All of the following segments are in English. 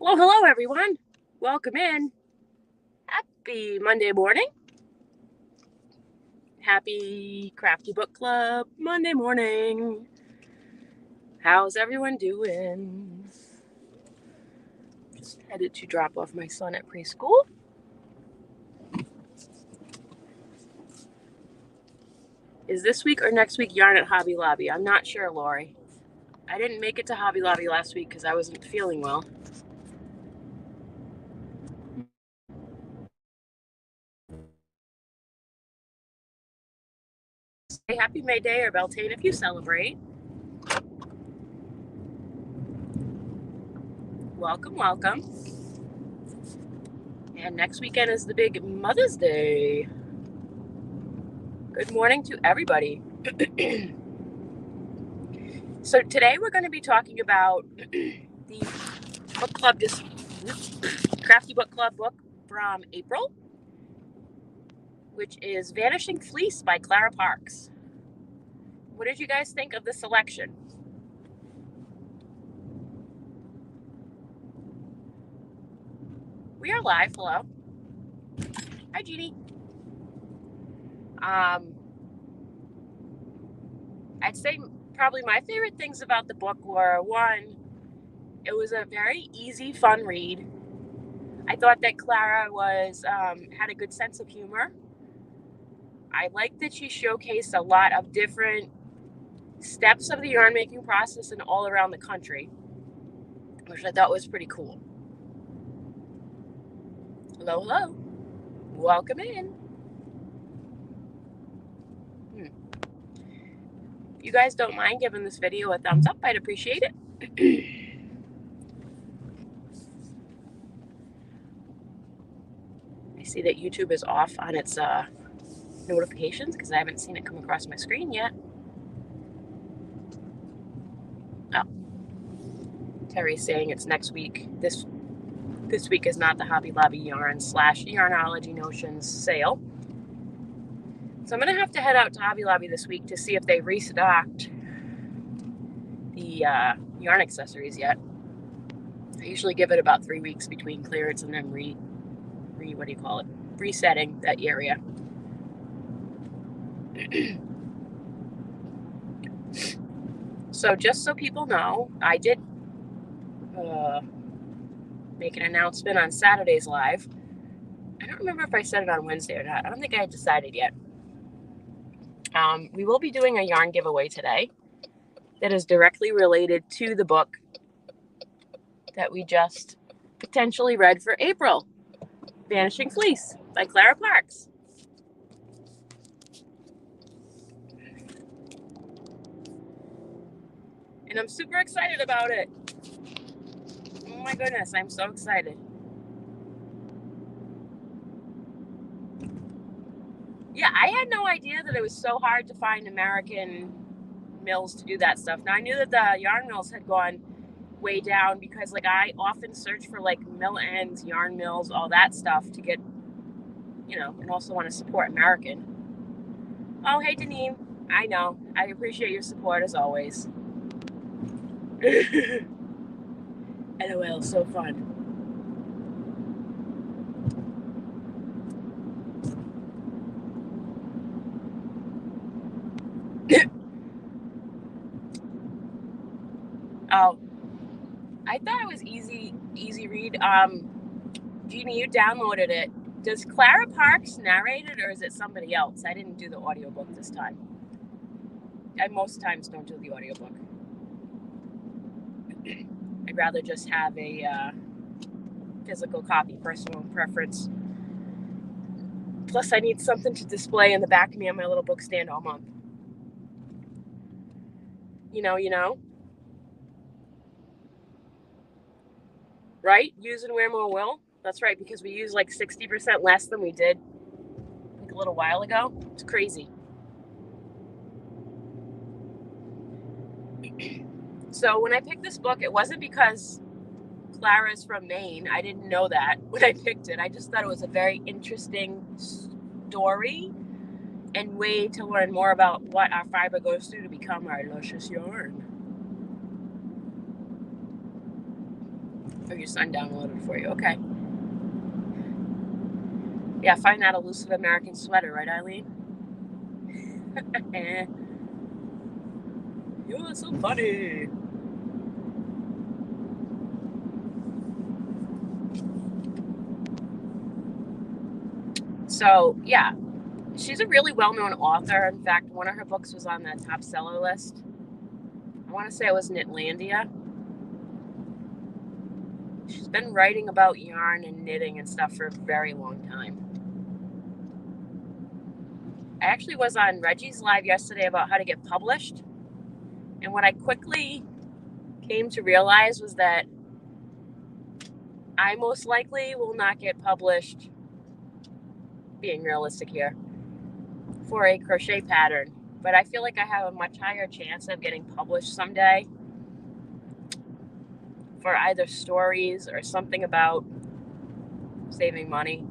Well, hello everyone. Welcome in. Happy Monday morning. Happy Crafty Book Club Monday morning. How's everyone doing? Just headed to drop off my son at preschool. Is this week or next week yarn at Hobby Lobby? I'm not sure, Lori. I didn't make it to Hobby Lobby last week because I wasn't feeling well. Say happy May Day or Beltane if you celebrate. Welcome, welcome. And next weekend is the big Mother's Day. Good morning to everybody. So today we're going to be talking about the book club, this Crafty Book Club book from April, which is Vanishing Fleece by Clara Parks. What did you guys think of the selection? We are live. Hello. Hi, Jeannie. I'd say probably my favorite things about the book were, one, it was a very easy, fun read. I thought that Clara had a good sense of humor. I liked that she showcased a lot of different steps of the yarn making process and all around the country, which I thought was pretty cool. Hello, hello. Welcome in. If you guys don't mind giving this video a thumbs up, I'd appreciate it. I see that YouTube is off on its notifications because I haven't seen it come across my screen yet. Oh, Terry's saying it's next week. This week is not the Hobby Lobby yarn / Yarnology Notions sale. So I'm going to have to head out to Hobby Lobby this week to see if they restocked the yarn accessories yet. I usually give it about 3 weeks between clearance and then resetting that area. So just so people know, I did make an announcement on Saturday's live. I don't remember if I said it on Wednesday or not. I don't think I had decided yet. We will be doing a yarn giveaway today that is directly related to the book that we just potentially read for April, Vanishing Fleece by Clara Parks. And I'm super excited about it. Oh my goodness, I'm so excited. Yeah, I had no idea that it was so hard to find American mills to do that stuff. Now, I knew that the yarn mills had gone way down because, like, I often search for, like, mill ends, yarn mills, all that stuff to get, and also want to support American. Oh, hey, Deneen. I know. I appreciate your support as always. LOL, so fun. Oh, I thought it was easy read. Jeannie, you downloaded it. Does Clara Parks narrate it or is it somebody else? I didn't do the audiobook this time. I most times don't do the audiobook. I'd rather just have a physical copy, personal preference. Plus, I need something to display in the back of me on my little book stand all month. You know. Right? Use and wear more will. That's right, because we use like 60% less than we did like a little while ago. It's crazy. So when I picked this book, it wasn't because Clara's from Maine. I didn't know that when I picked it. I just thought it was a very interesting story and way to learn more about what our fiber goes through to become our luscious yarn. Oh, your son downloaded for you. Okay. Yeah, find that elusive American sweater, right, Eileen? You're so funny. So, yeah, she's a really well-known author. In fact, one of her books was on the top seller list. I want to say it was Knitlandia. She's been writing about yarn and knitting and stuff for a very long time. I actually was on Reggie's live yesterday about how to get published. And what I quickly came to realize was that I most likely will not get published, being realistic here, for a crochet pattern. But I feel like I have a much higher chance of getting published someday for either stories or something about saving money.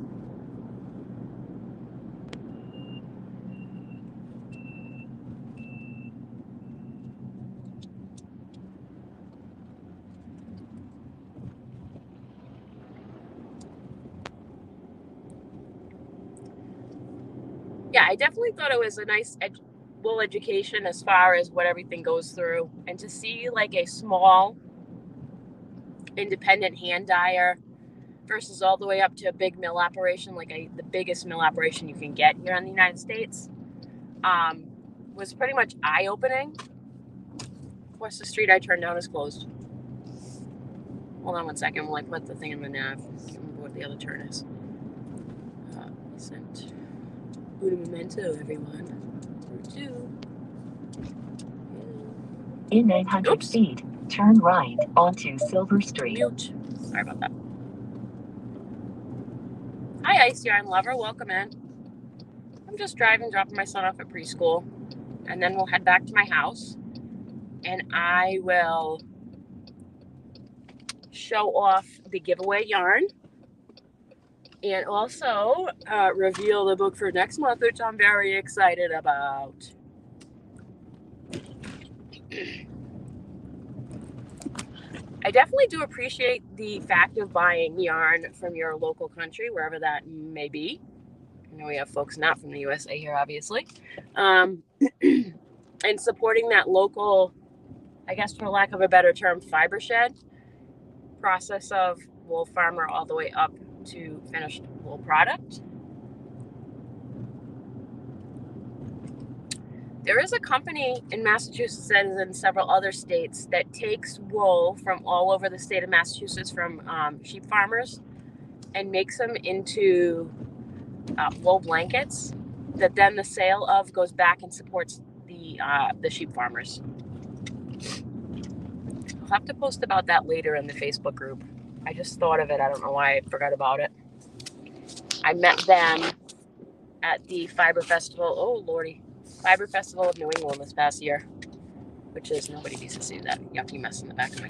Yeah, I definitely thought it was a nice little education as far as what everything goes through. And to see like a small independent hand dyer versus all the way up to a big mill operation, like the biggest mill operation you can get here in the United States, was pretty much eye-opening. Of course, the street I turned down is closed. Hold on one second while I put the thing in the nav. I can't remember what the other turn is. Sent Buddha Memento, everyone. Two. In 900 feet, turn right onto Silver Street. Mute. Sorry about that. Hi, Ice Yarn Lover. Welcome in. I'm just driving, dropping my son off at preschool, and then we'll head back to my house, and I will show off the giveaway yarn and also reveal the book for next month, which I'm very excited about. I definitely do appreciate the fact of buying yarn from your local country, wherever that may be. I know we have folks not from the USA here, obviously. And supporting that local, I guess for lack of a better term, fiber shed process of wool farmer all the way up to finished wool product. There is a company in Massachusetts and in several other states that takes wool from all over the state of Massachusetts from sheep farmers and makes them into wool blankets that then the sale of goes back and supports the sheep farmers. I'll have to post about that later in the Facebook group. I just thought of it. I don't know why I forgot about it. I met them at the Fiber Festival. Oh, Lordy. Fiber Festival of New England this past year, which is, nobody needs to see that yucky mess in the back of my.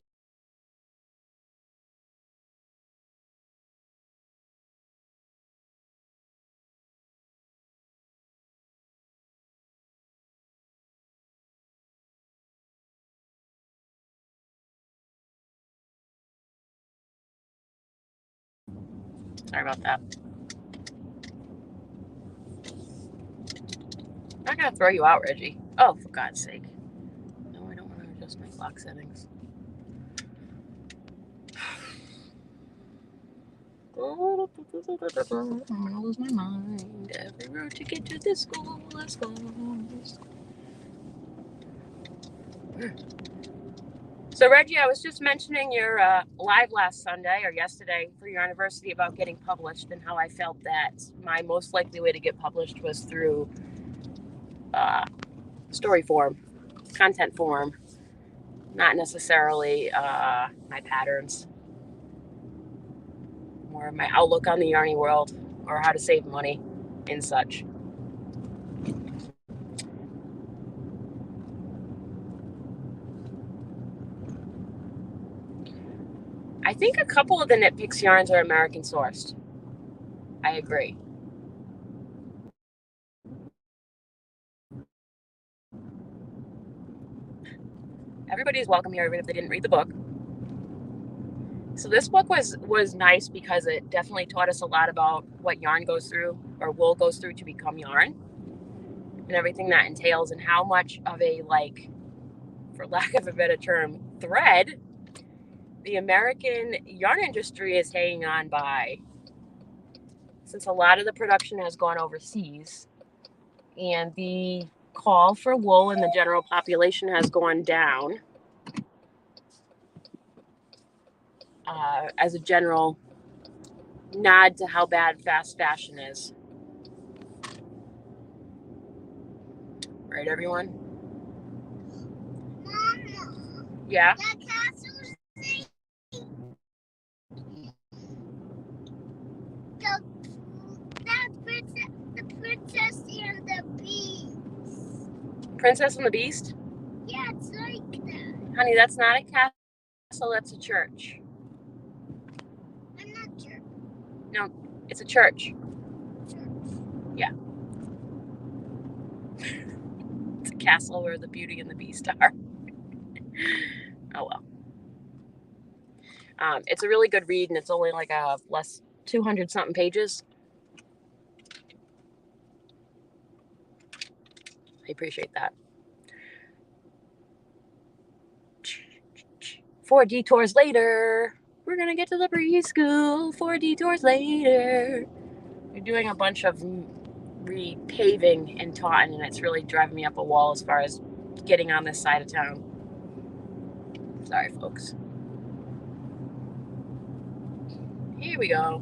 Sorry about that. I'm not going to throw you out, Reggie. Oh, for God's sake. No, I don't want to adjust my clock settings. I'm going to lose my mind. Every road to get to this school is closed. So, Reggie, I was just mentioning your live last Sunday or yesterday for your anniversary about getting published and how I felt that my most likely way to get published was through story form, content form, not necessarily my patterns, more my outlook on the yarny world or how to save money and such. I think a couple of the Knit Picks yarns are American sourced. I agree. Everybody's welcome here, even if they didn't read the book. So this book was nice because it definitely taught us a lot about what yarn goes through, or wool goes through to become yarn, and everything that entails, and how much of a, like, for lack of a better term, thread the American yarn industry is hanging on by, since a lot of the production has gone overseas and the call for wool in the general population has gone down, as a general nod to how bad fast fashion is. Right, everyone? Mama, Yeah? the castle thing, the princess and the beast. Princess and the Beast? Yeah, it's like that. Honey, that's not a castle, that's a church. I'm not sure. No, it's a church. Yeah. It's a castle where the Beauty and the Beast are. Oh well. It's a really good read, and it's only like a less 200 something pages. I appreciate that. 4 detours later, we're gonna get to the preschool. 4 detours later. We're doing a bunch of repaving in Taunton, and it's really driving me up a wall as far as getting on this side of town. Sorry, folks. Here we go.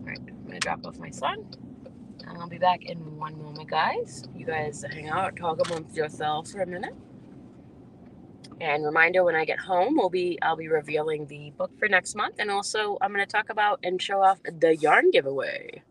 Alright, I'm gonna drop off my son, and I'll be back in one moment, guys. You guys hang out, talk amongst yourselves for a minute. And reminder, when I get home, I'll be revealing the book for next month, and also I'm going to talk about and show off the yarn giveaway.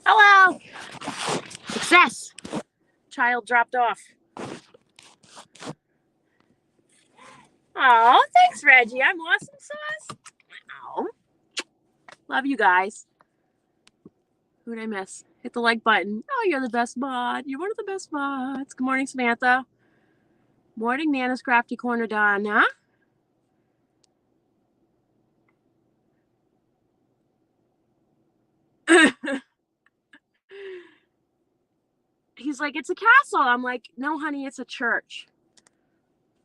Hello! Success! Child dropped off. Oh, thanks, Reggie. I'm awesome sauce. Oh, love you guys. Who did I miss? Hit the like button. Oh, you're the best mod. You're one of the best mods. Good morning, Samantha. Morning, Nana's Crafty Corner, Donna. He's like, it's a castle. I'm like, no, honey, it's a church.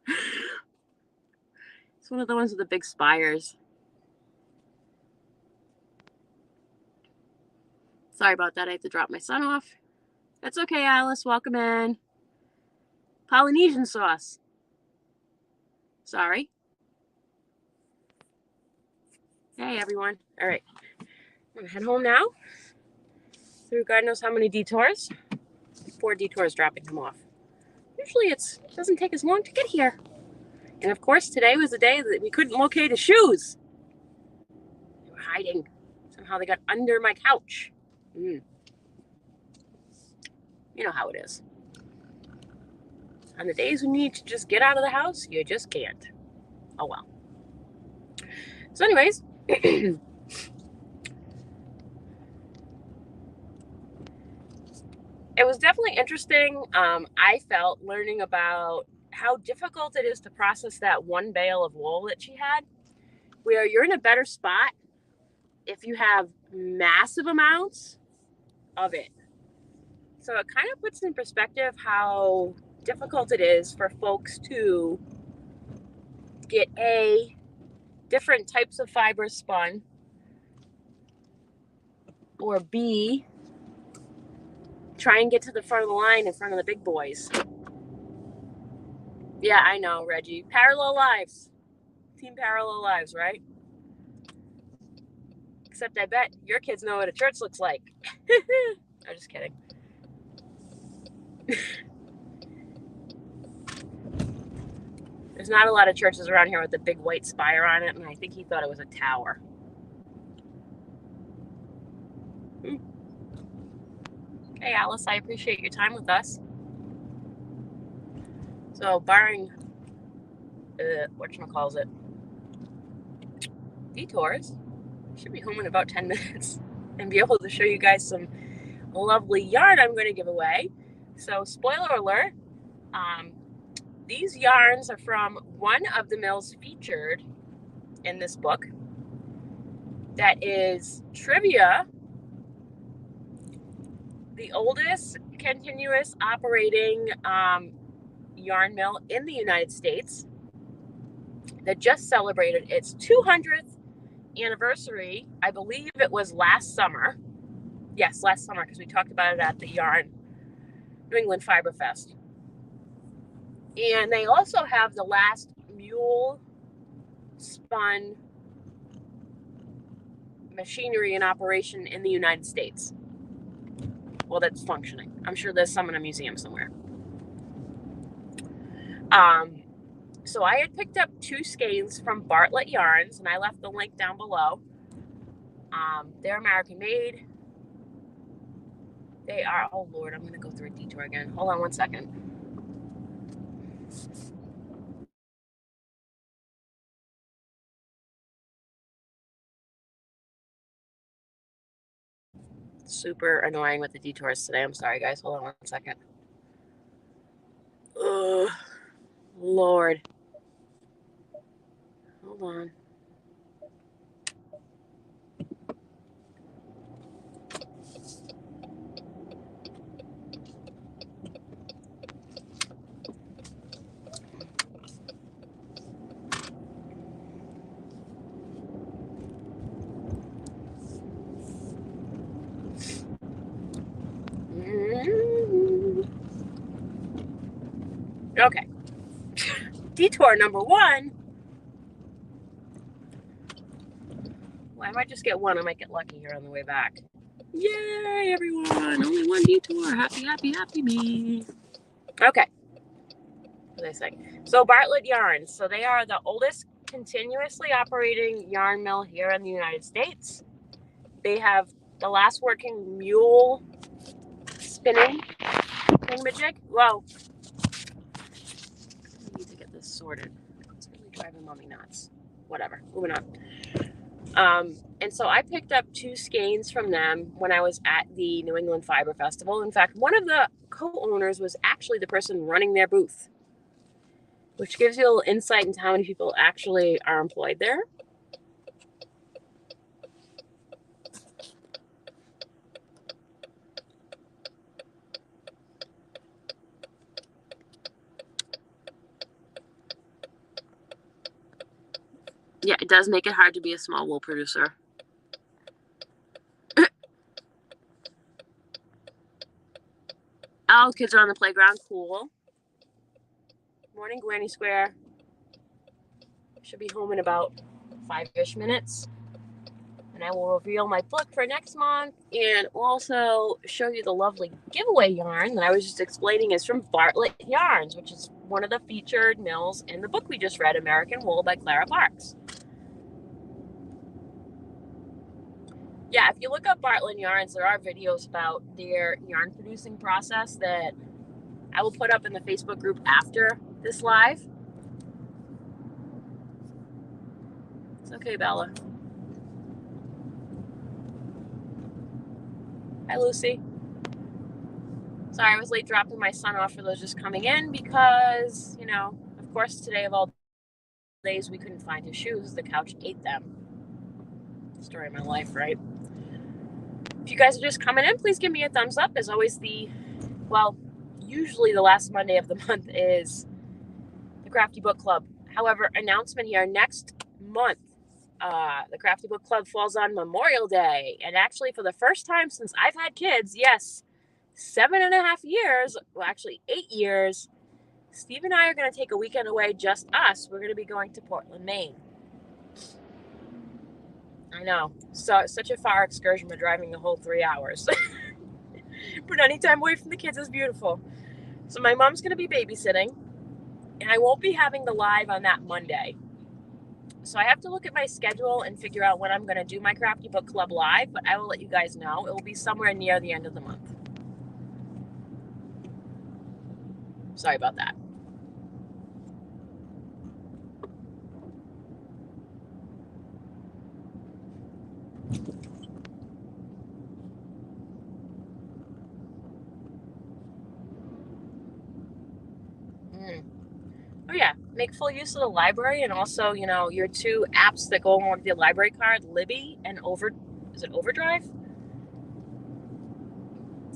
It's one of the ones with the big spires. Sorry about that. I have to drop my son off. That's okay, Alice. Welcome in. Polynesian sauce. Sorry. Hey, everyone. All right. I'm going to head home now. Through God knows how many detours. 4 detours dropping him off. Usually it doesn't take as long to get here. And of course, today was the day that we couldn't locate his shoes. They were hiding. Somehow they got under my couch. You know how it is. On the days we need to just get out of the house, you just can't. Oh well. So anyways, it was definitely interesting. I felt learning about how difficult it is to process that one bale of wool that she had, where you're in a better spot if you have massive amounts of it. So it kind of puts in perspective how difficult it is for folks to get different types of fibers spun, or B, try and get to the front of the line in front of the big boys. Yeah, I know, Reggie. Parallel lives. Team parallel lives, right? Except I bet your kids know what a church looks like. I'm just kidding. There's not a lot of churches around here with a big white spire on it, and I think he thought it was a tower. Okay, Alice, I appreciate your time with us. So, barring, whatchamacallit, detours, I should be home in about 10 minutes and be able to show you guys some lovely yarn I'm going to give away. So, spoiler alert, these yarns are from one of the mills featured in this book. That is Trivia, the oldest continuous operating yarn mill in the United States, that just celebrated its 200th anniversary. I believe it was last summer. Yes, last summer, because we talked about it at the New England Fiber Fest. And they also have the last mule spun machinery in operation in the United States. Well, that's functioning. I'm sure there's some in a museum somewhere. So I had picked up 2 skeins from Bartlett Yarns, and I left the link down below. They're American made. They are, oh Lord, I'm going to go through a detour again. Hold on one second. Super annoying with the detours today. I'm sorry, guys. Hold on one second. Ugh, Lord. Hold on. Okay. Detour number 1. Well, I might just get one. I might get lucky here on the way back. Yay, everyone. Only 1 detour. Happy, happy, happy me. Okay. What did I say? So Bartlett Yarns. So they are the oldest continuously operating yarn mill here in the United States. They have the last working mule spinning thingamajig. Whoa. I need to get this sorted. It's really driving mommy nuts. Whatever. Moving on. And so I picked up 2 skeins from them when I was at the New England Fiber Festival. In fact, one of the co-owners was actually the person running their booth, which gives you a little insight into how many people actually are employed there. Yeah, it does make it hard to be a small wool producer. Oh, kids are on the playground. Cool. Morning, Granny Square. Should be home in about 5-ish minutes. And I will reveal my book for next month and also show you the lovely giveaway yarn that I was just explaining is from Bartlett Yarns, which is one of the featured mills in the book we just read, American Wool by Clara Parks. Yeah, if you look up Bartlett Yarns, there are videos about their yarn producing process that I will put up in the Facebook group after this live. It's okay, Bella. Hi, Lucy. Sorry, I was late dropping my son off for those just coming in because, you know, of course, today of all days we couldn't find his shoes. The couch ate them. Story of my life, right? If you guys are just coming in, please give me a thumbs up. As always, usually the last Monday of the month is the Crafty Book Club. However, announcement here, next month, the Crafty Book Club falls on Memorial Day. And actually, for the first time since I've had kids, yes, 7.5 years, well, actually 8 years, Steve and I are going to take a weekend away, just us. We're going to be going to Portland, Maine. I know, so such a far excursion. We're driving the whole 3 hours. But any time away from the kids is beautiful. So my mom's going to be babysitting, and I won't be having the live on that Monday. So I have to look at my schedule and figure out when I'm going to do my Crafty Book Club live, but I will let you guys know. It will be somewhere near the end of the month. Sorry about that. Oh yeah, make full use of the library, and also, you know, your 2 apps that go along with your library card, Libby and Overdrive?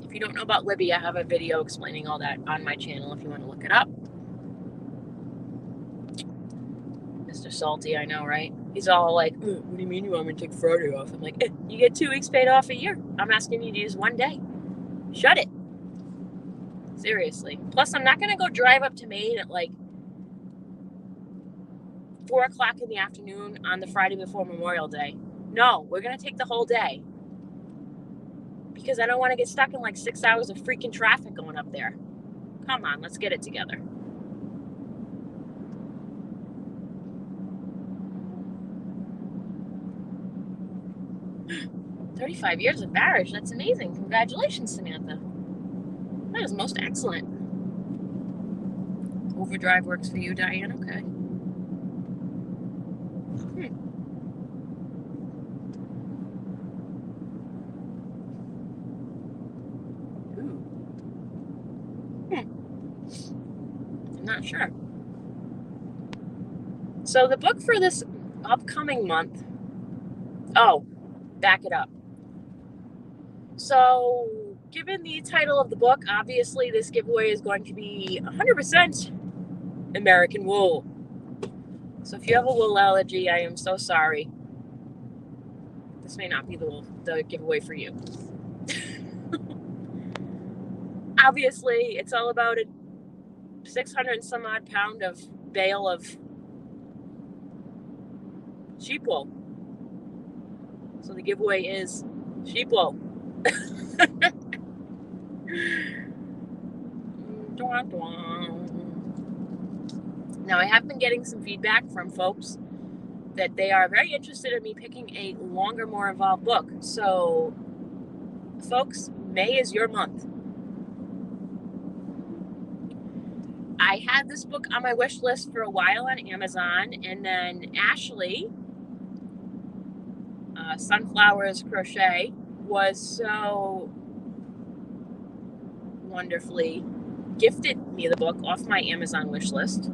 If you don't know about Libby, I have a video explaining all that on my channel if you want to look it up. Mr. Salty, I know, right? He's all like, what do you mean you want me to take Friday off? I'm like, you get 2 weeks paid off a year. I'm asking you to use 1 day. Shut it. Seriously. Plus, I'm not going to go drive up to Maine at like 4 o'clock in the afternoon on the Friday before Memorial Day. No, we're going to take the whole day. Because I don't want to get stuck in like 6 hours of freaking traffic going up there. Come on, let's get it together. "35 years of marriage. That's amazing. Congratulations, Samantha. That is most excellent." Overdrive works for you, Diane? Okay. I'm not sure. So the book for this upcoming month, back it up. So given the title of the book, obviously this giveaway is going to be 100% American wool. So if you have a wool allergy, I am so sorry. This may not be the giveaway for you. Obviously, it's all about a 600 and some odd pound of bale of sheep wool. So the giveaway is sheep wool. Now, I have been getting some feedback from folks that they are very interested in me picking a longer, more involved book. So, folks, May is your month. I had this book on my wish list for a while on Amazon, and then Ashley Sunflowers Crochet was so wonderfully gifted me the book off my Amazon wish list.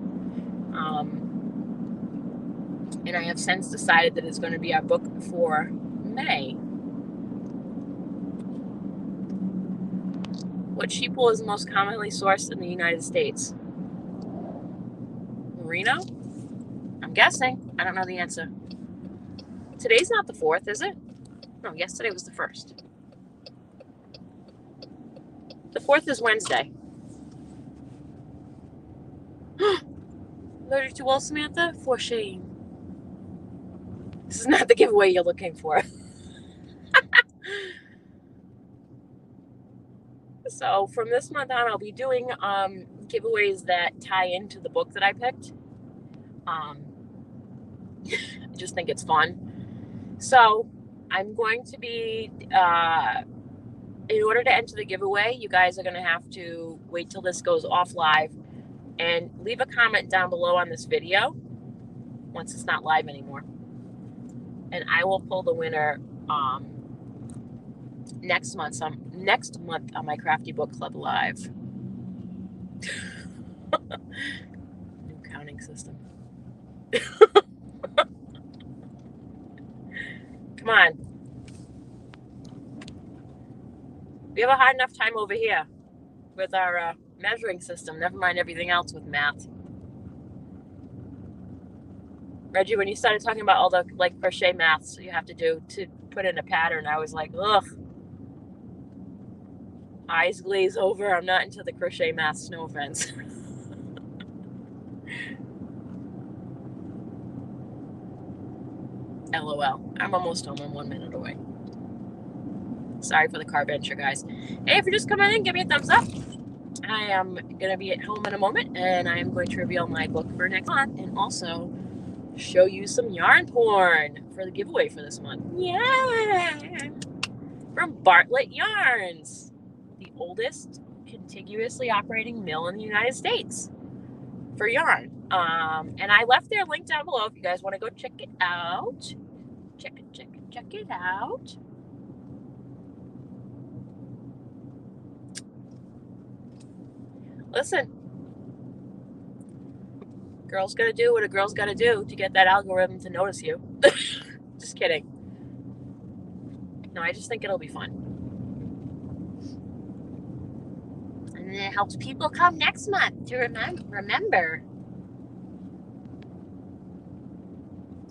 And I have since decided that it's going to be our book for May. What sheep wool is most commonly sourced in the United States? Merino? I'm guessing. I don't know the answer. Today's not the 4th, is it? No, yesterday was the 1st. The 4th is Wednesday. Allergic to wool, Samantha? For shame. This is not the giveaway you're looking for. So from this month on, I'll be doing giveaways that tie into the book that I picked. I just think it's fun. So I'm going to be, in order to enter the giveaway, you guys are going to have to wait till this goes off live and leave a comment down below on this video once it's not live anymore. And I will pull the winner next month on my Crafty Book Club live. New counting system. Come on. We have a hard enough time over here with our measuring system. Never mind everything else with math. Reggie, when you started talking about all the crochet maths you have to do to put in a pattern, I was like, ugh. Eyes glaze over. I'm not into the crochet maths, no offense. LOL. I'm almost home. I'm 1 minute away. Sorry for the car venture, guys. Hey, if you're just coming in, give me a thumbs up. I am going to be at home in a moment, and I am going to reveal my book for next month and also show you some yarn porn for the giveaway for this month. Yeah! From Bartlett Yarns, the oldest contiguously operating mill in the United States for yarn. And I left their link down below if you guys want to go check it out. Check it out. Listen, girl's gotta do what a girl's gotta do to get that algorithm to notice you. Just kidding. No, I just think it'll be fun. And then it helps people come next month to remember.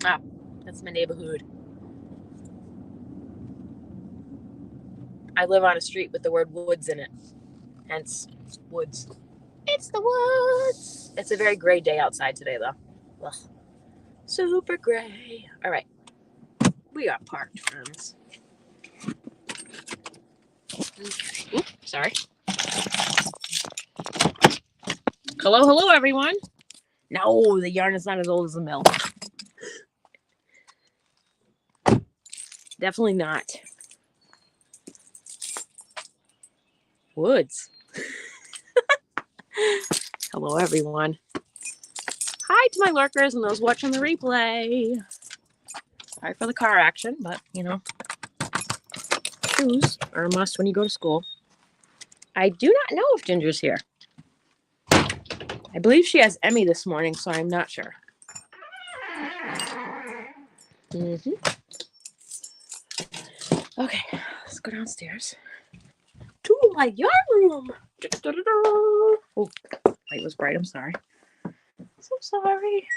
Oh, that's my neighborhood. I live on a street with the word woods in it. Hence, woods. It's the woods. It's a very gray day outside today, though. Ugh. Super gray. All right. We got parked, friends. Okay. Oops, sorry. Hello, everyone. No, the yarn is not as old as the mill. Definitely not. Woods. Hello, everyone. Hi to my lurkers and those watching the replay. Sorry for the car action, but, you know, shoes are a must when you go to school. I do not know if Ginger's here. I believe she has Emmy this morning, so I'm not sure. Okay, let's go downstairs to my yarn room. Oh, light was bright. I'm sorry. So sorry.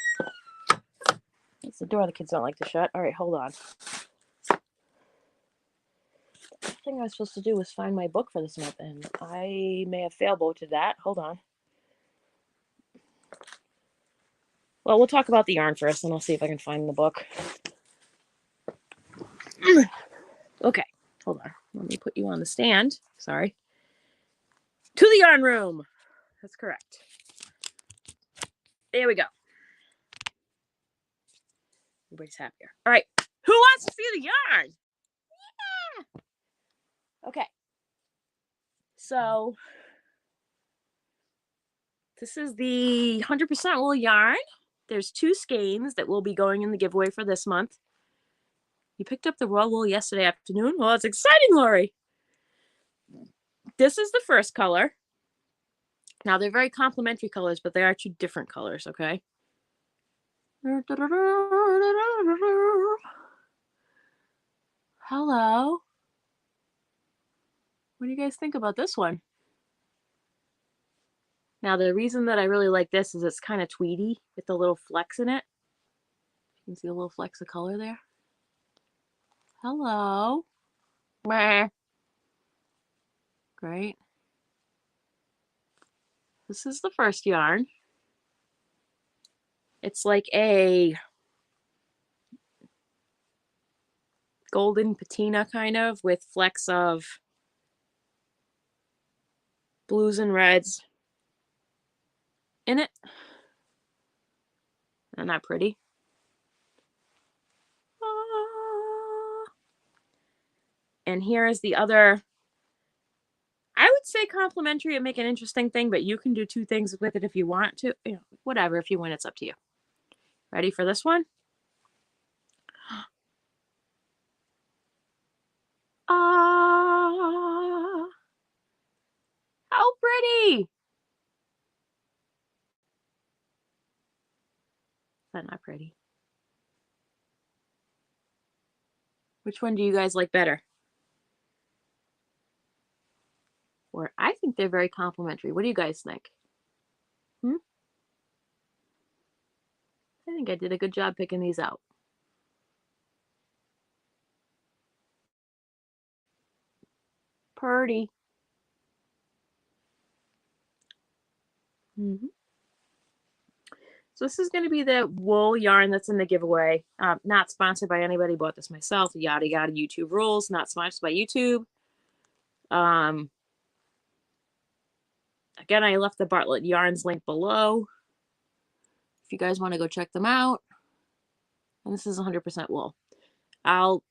It's the door the kids don't like to shut. All right, hold on. The thing I was supposed to do was find my book for this month, and I may have failboated that. Hold on. Well, we'll talk about the yarn first, and I'll see if I can find the book. Okay, hold on. Let me put you on the stand. Sorry. To the yarn room. That's correct. There we go. Everybody's happier. All right. Who wants to see the yarn? Yeah. Okay. So this is the 100% wool yarn. There's 2 skeins that will be going in the giveaway for this month. You picked up the raw wool yesterday afternoon? Well, it's exciting, Lori. This is the first color. Now, they're very complementary colors, but they are two different colors, okay? Hello. What do you guys think about this one? Now, the reason that I really like this is it's kind of tweedy with the little flecks in it. You can see a little flecks of color there. Hello. Meh. Great. This is the first yarn. It's like a golden patina kind of with flecks of blues and reds in it. Isn't that pretty? And here is the other, I would say complimentary and make an interesting thing, but you can do two things with it if you want to. You know, whatever, if you win, it's up to you. Ready for this one? Ah, how pretty! Is that not pretty? Which one do you guys like better? Or I think they're very complimentary. What do you guys think? I think I did a good job picking these out. Pretty. So this is going to be the wool yarn that's in the giveaway. Not sponsored by anybody. Bought this myself. Yada yada. YouTube rules. Not sponsored by YouTube. Again, I left the Bartlett Yarns link below if you guys want to go check them out. And this is 100% wool. I'll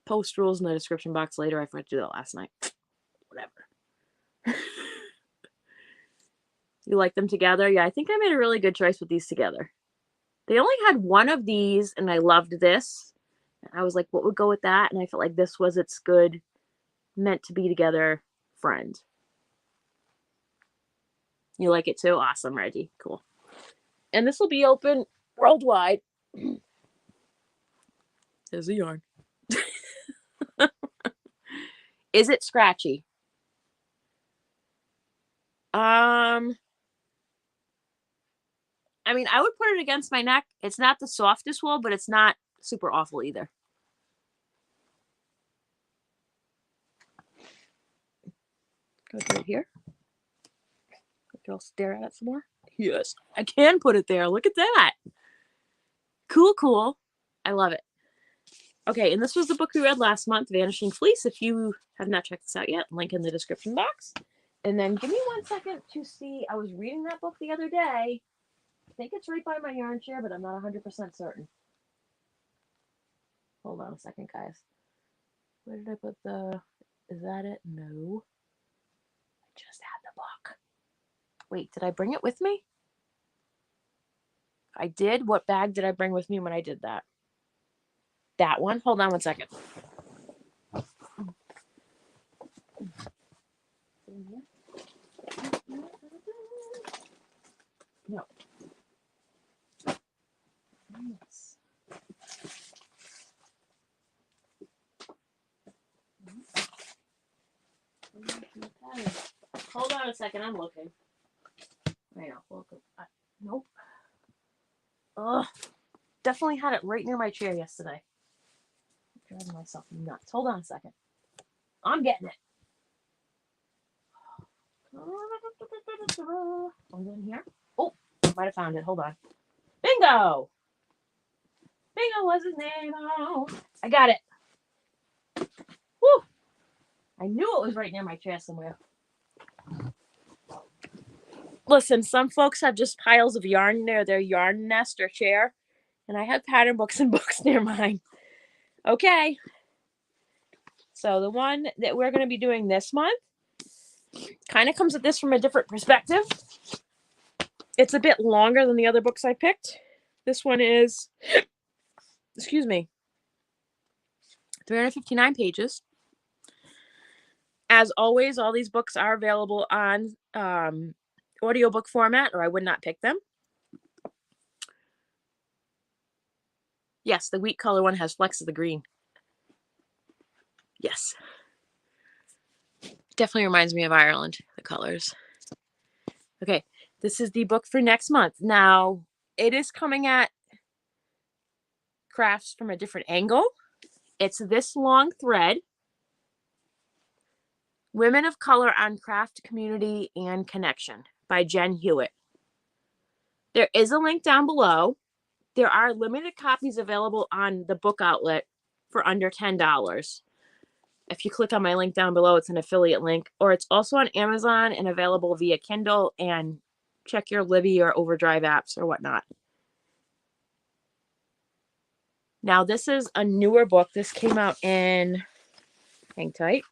post rules in the description box later. I forgot to do that last night. Whatever. You like them together? Yeah, I think I made a really good choice with these together. They only had one of these, and I loved this. I was like, what would go with that? And I felt like this was its good, meant to be together friend. You like it too? Awesome, Reggie. Cool. And this will be open worldwide. There's a yarn. Is it scratchy? I mean, I would put it against my neck. It's not the softest wool, but it's not super awful either. Go right here. I'll stare at it some more. Yes, I can put it there. Look at that. Cool, cool. I love it. Okay, and this was the book we read last month, Vanishing Fleece. If you have not checked this out yet, link in the description box. And then give me 1 second to see. I was reading that book the other day. I think it's right by my yarn chair, but I'm not 100% certain. Hold on a second, guys. Where did I put the... Is that it? No. I just had the book. Wait, did I bring it with me? I did? What bag did I bring with me when I did that? That one? Hold on 1 second. No. Yes. Hold on a second, I'm looking. I know. Nope. Ugh. Definitely had it right near my chair yesterday. I'm driving myself nuts. Hold on a second. I'm getting it. Was it in here? Oh, might have found it. Hold on. Bingo! Bingo was his name. Oh, I got it. Woo! I knew it was right near my chair somewhere. Listen, some folks have just piles of yarn near their yarn nest or chair, and I have pattern books and books near mine. Okay. So the one that we're going to be doing this month kind of comes at this from a different perspective. It's a bit longer than the other books I picked. This one is, excuse me, 359 pages. As always, all these books are available on audiobook format, or I would not pick them. Yes, the wheat color one has flecks of the green. Yes. Definitely reminds me of Ireland, the colors. Okay, this is the book for next month. Now, it is coming at crafts from a different angle. It's This Long Thread, Women of Color on Craft, Community, and Connection by Jen Hewitt. There is a link down below. There are limited copies available on the book outlet for under $10. If you click on my link down below, it's an affiliate link, or it's also on Amazon and available via Kindle, and check your Libby or Overdrive apps or whatnot. Now, this is a newer book. This came out in, hang tight.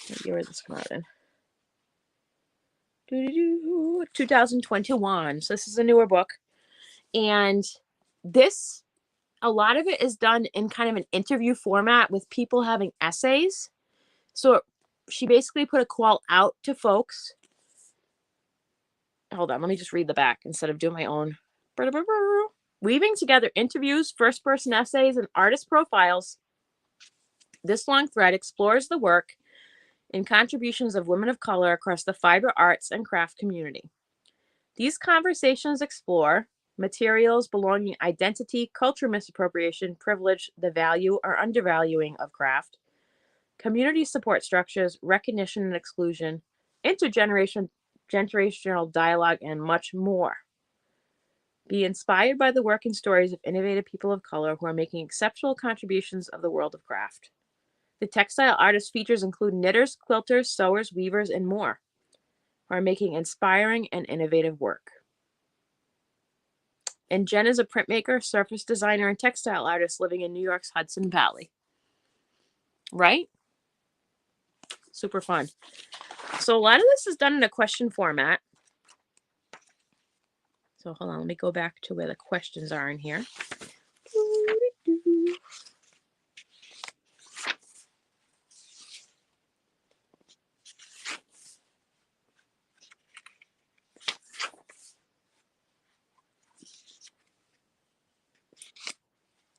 What year did this come out in? 2021. So this is a newer book. And this, a lot of it is done in kind of an interview format with people having essays. So she basically put a call out to folks. Hold on, let me just read the back instead of doing my own. Weaving together interviews, first-person essays, and artist profiles, This Long Thread explores the work and contributions of women of color across the fiber arts and craft community. These conversations explore materials, belonging, identity, culture misappropriation, privilege, the value or undervaluing of craft, community support structures, recognition and exclusion, intergenerational dialogue, and much more. Be inspired by the work and stories of innovative people of color who are making exceptional contributions of the world of craft. The textile artist features include knitters, quilters, sewers, weavers, and more, who are making inspiring and innovative work. And Jen is a printmaker, surface designer, and textile artist living in New York's Hudson Valley. Right? Super fun. So a lot of this is done in a question format. So hold on, let me go back to where the questions are in here.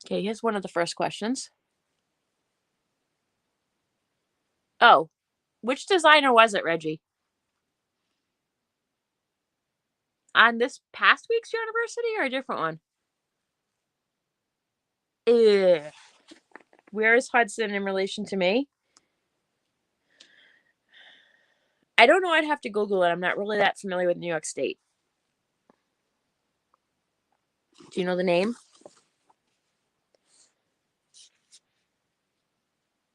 Okay, here's one of the first questions. Oh, which designer was it, Reggie? On this past week's university or a different one? Where is Hudson in relation to me? I don't know. I'd have to Google it. I'm not really that familiar with New York State. Do you know the name?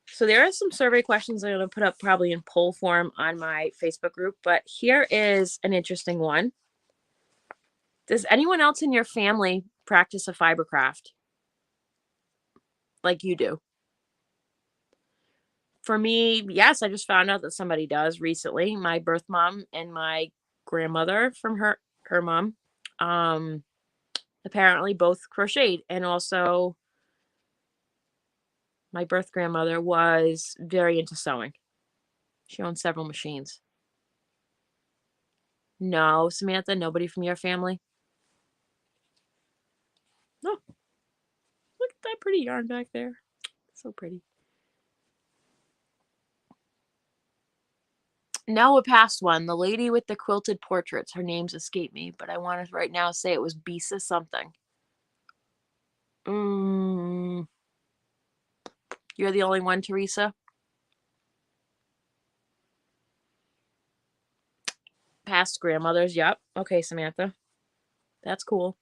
So there are some survey questions I'm going to put up probably in poll form on my Facebook group, but here is an interesting one. Does anyone else in your family practice a fiber craft like you do? For me, yes, I just found out that somebody does recently. My birth mom and my grandmother from her mom apparently both crocheted, and also my birth grandmother was very into sewing. She owned several machines. No, Samantha, nobody from your family? No. Look at that pretty yarn back there. So pretty. Now a past one. The lady with the quilted portraits. Her names escape me, but I want to right now say it was Bisa something. You're the only one, Teresa? Past grandmothers, yep. Okay, Samantha. That's cool.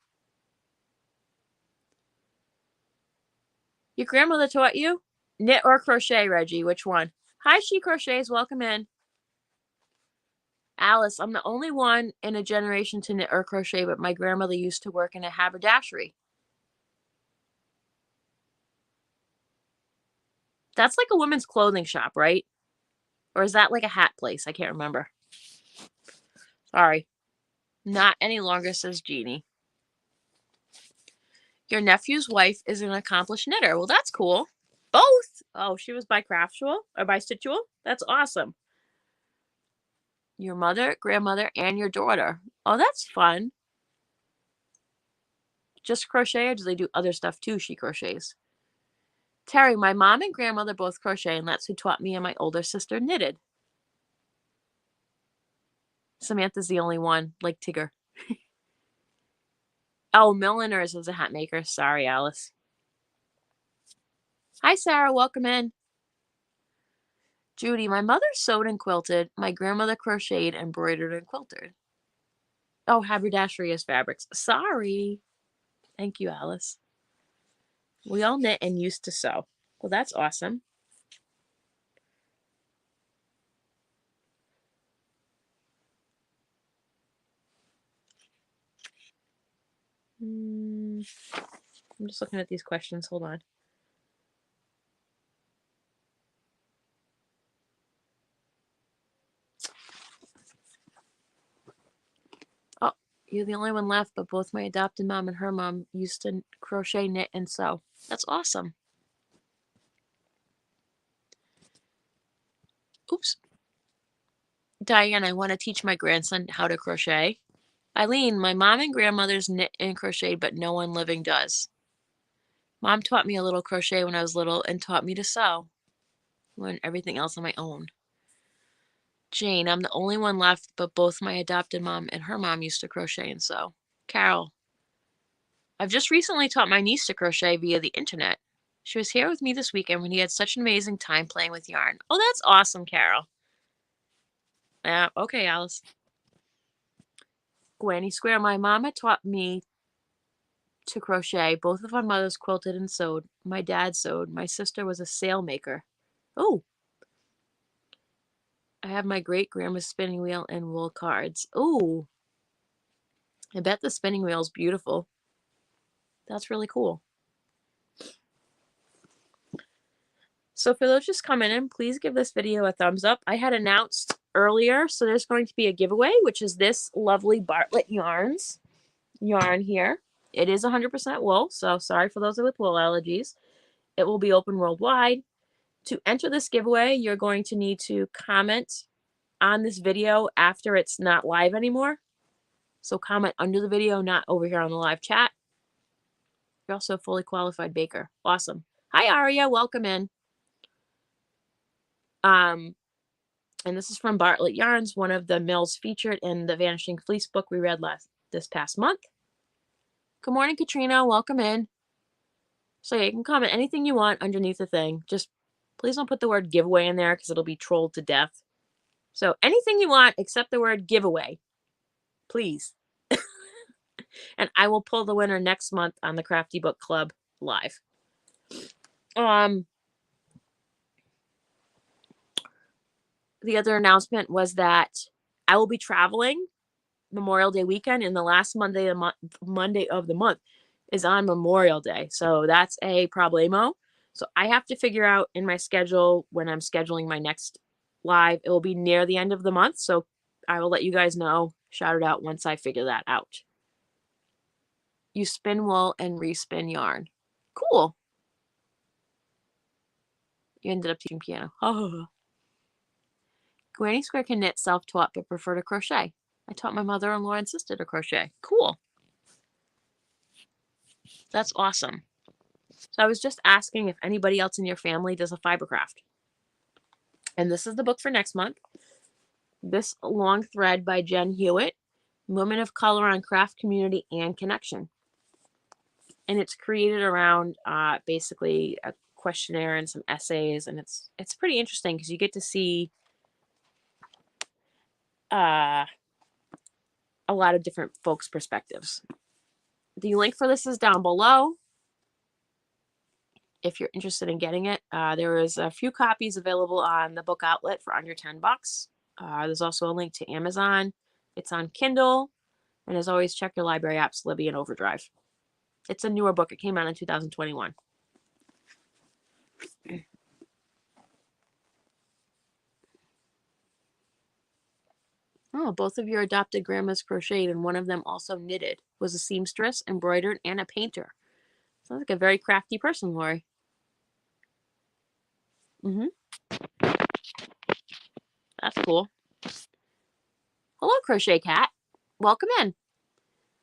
Your grandmother taught you? Knit or crochet, Reggie? Which one? Hi, She Crochets. Welcome in. Alice, I'm the only one in a generation to knit or crochet, but my grandmother used to work in a haberdashery. That's like a women's clothing shop, right? Or is that like a hat place? I can't remember. Sorry. Not any longer, says Jeannie. Your nephew's wife is an accomplished knitter. Well, that's cool. Both. Oh, she was bicraftual or bistitual. That's awesome. Your mother, grandmother, and your daughter. Oh, that's fun. Just crochet, or do they do other stuff too? She crochets. Terry, my mom and grandmother both crochet, and that's who taught me, and my older sister knitted. Samantha's the only one, like Tigger. Oh, Milliners is a hat maker. Sorry, Alice. Hi, Sarah. Welcome in. Judy, my mother sewed and quilted. My grandmother crocheted, embroidered, and quilted. Oh, haberdashery is fabrics. Sorry. Thank you, Alice. We all knit and used to sew. Well, that's awesome. I'm just looking at these questions. Hold on. Oh, you're the only one left, but both my adopted mom and her mom used to crochet, knit, and sew. That's awesome. Oops. Diane, I want to teach my grandson how to crochet. Eileen, my mom and grandmother's knit and crochet, but no one living does. Mom taught me a little crochet when I was little and taught me to sew. Learned everything else on my own. Jane, I'm the only one left, but both my adopted mom and her mom used to crochet and sew. Carol, I've just recently taught my niece to crochet via the internet. She was here with me this weekend when he had such an amazing time playing with yarn. Oh, that's awesome, Carol. Okay, Alice. Granny Square, my mama taught me to crochet. Both of our mothers quilted and sewed. My dad sewed. My sister was a sail maker. Oh, I have my great grandma's spinning wheel and wool cards. Oh, I bet the spinning wheel is beautiful. That's really cool. So for those just coming in, please give this video a thumbs up. I had announced earlier, so there's going to be a giveaway, which is this lovely Bartlett yarn here. It is 100% wool, so sorry for those with wool allergies. It will be open worldwide. To enter this giveaway, you're going to need to comment on this video after it's not live anymore. So comment under the video, not over here on the live chat. You're also a fully qualified baker. Awesome. Hi, Aria. Welcome in. And this is from Bartlett Yarns, one of the mills featured in the Vanishing Fleece book we read this past month. Good morning, Katrina. Welcome in. So yeah, you can comment anything you want underneath the thing. Just please don't put the word giveaway in there because it'll be trolled to death. So anything you want except the word giveaway, please. And I will pull the winner next month on the Crafty Book Club live. The other announcement was that I will be traveling Memorial Day weekend, and the last Monday of the month is on Memorial Day. So that's a problemo. So I have to figure out in my schedule when I'm scheduling my next live. It will be near the end of the month. So I will let you guys know, shout it out once I figure that out. You spin wool and respin yarn. Cool. You ended up teaching piano. Oh. Granny Square can knit self-taught but prefer to crochet. I taught my mother-in-law and sister to crochet. Cool. That's awesome. So I was just asking if anybody else in your family does a fiber craft. And this is the book for next month. This Long Thread by Jen Hewitt. Women of Color on Craft, Community, and Connection. And it's created around basically a questionnaire and some essays. And it's pretty interesting because you get to see a lot of different folks' perspectives. The link for this is down below. If you're interested in getting it, there is a few copies available on the book outlet for under $10. There's also a link to Amazon. It's on Kindle. And as always, check your library apps, Libby and Overdrive. It's a newer book. It came out in 2021. Oh, both of your adopted grandmas crocheted, and one of them also knitted, was a seamstress, embroidered, and a painter. Sounds like a very crafty person, Lori. That's cool. Hello, Crochet Cat. Welcome in.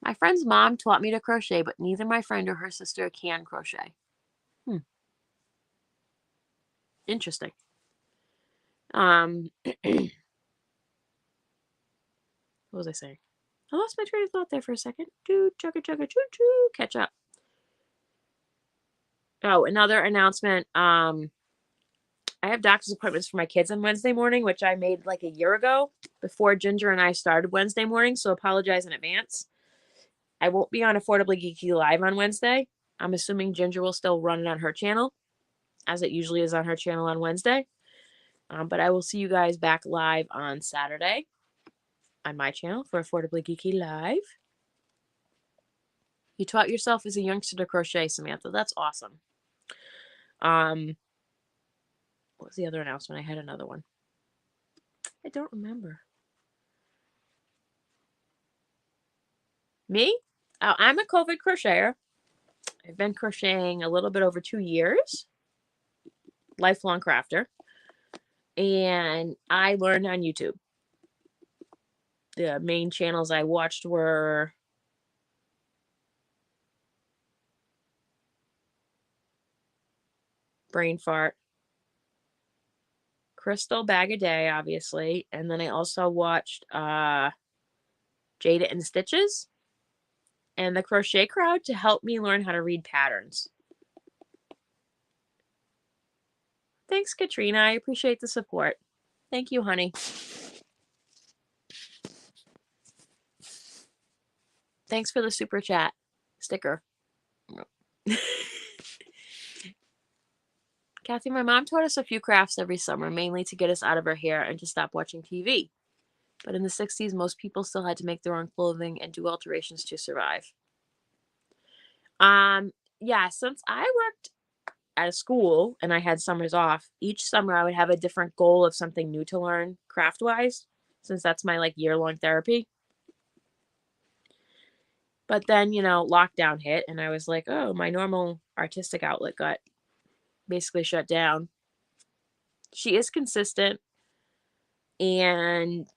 My friend's mom taught me to crochet, but neither my friend or her sister can crochet. Interesting. What was I saying? I lost my train of thought there for a second. Chugga chugga choo choo. Catch up. Oh, another announcement. I have doctor's appointments for my kids on Wednesday morning, which I made like a year ago before Ginger and I started Wednesday morning, so apologize in advance. I won't be on Affordably Geeky Live on Wednesday. I'm assuming Ginger will still run it on her channel, as it usually is on her channel on Wednesday. But I will see you guys back live on Saturday on my channel for Affordably Geeky Live. You taught yourself as a youngster to crochet, Samantha. That's awesome. What was the other announcement? I had another one. I don't remember. Me? I'm a COVID crocheter. I've been crocheting a little bit over 2 years. Lifelong crafter. And I learned on YouTube. The main channels I watched were Brain Fart, Crystal Bag a Day, obviously, and then I also watched Jada and Stitches and the Crochet Crowd to help me learn how to read patterns. Thanks, Katrina. I appreciate the support. Thank you, honey. Thanks for the super chat sticker. Kathy, my mom taught us a few crafts every summer, mainly to get us out of our hair and to stop watching TV. But in the 60s, most people still had to make their own clothing and do alterations to survive. Yeah, since I worked at a school and I had summers off, each summer I would have a different goal of something new to learn craft-wise, since that's my like year-long therapy. But then, lockdown hit and I was like, oh, my normal artistic outlet got basically shut down. She is consistent, and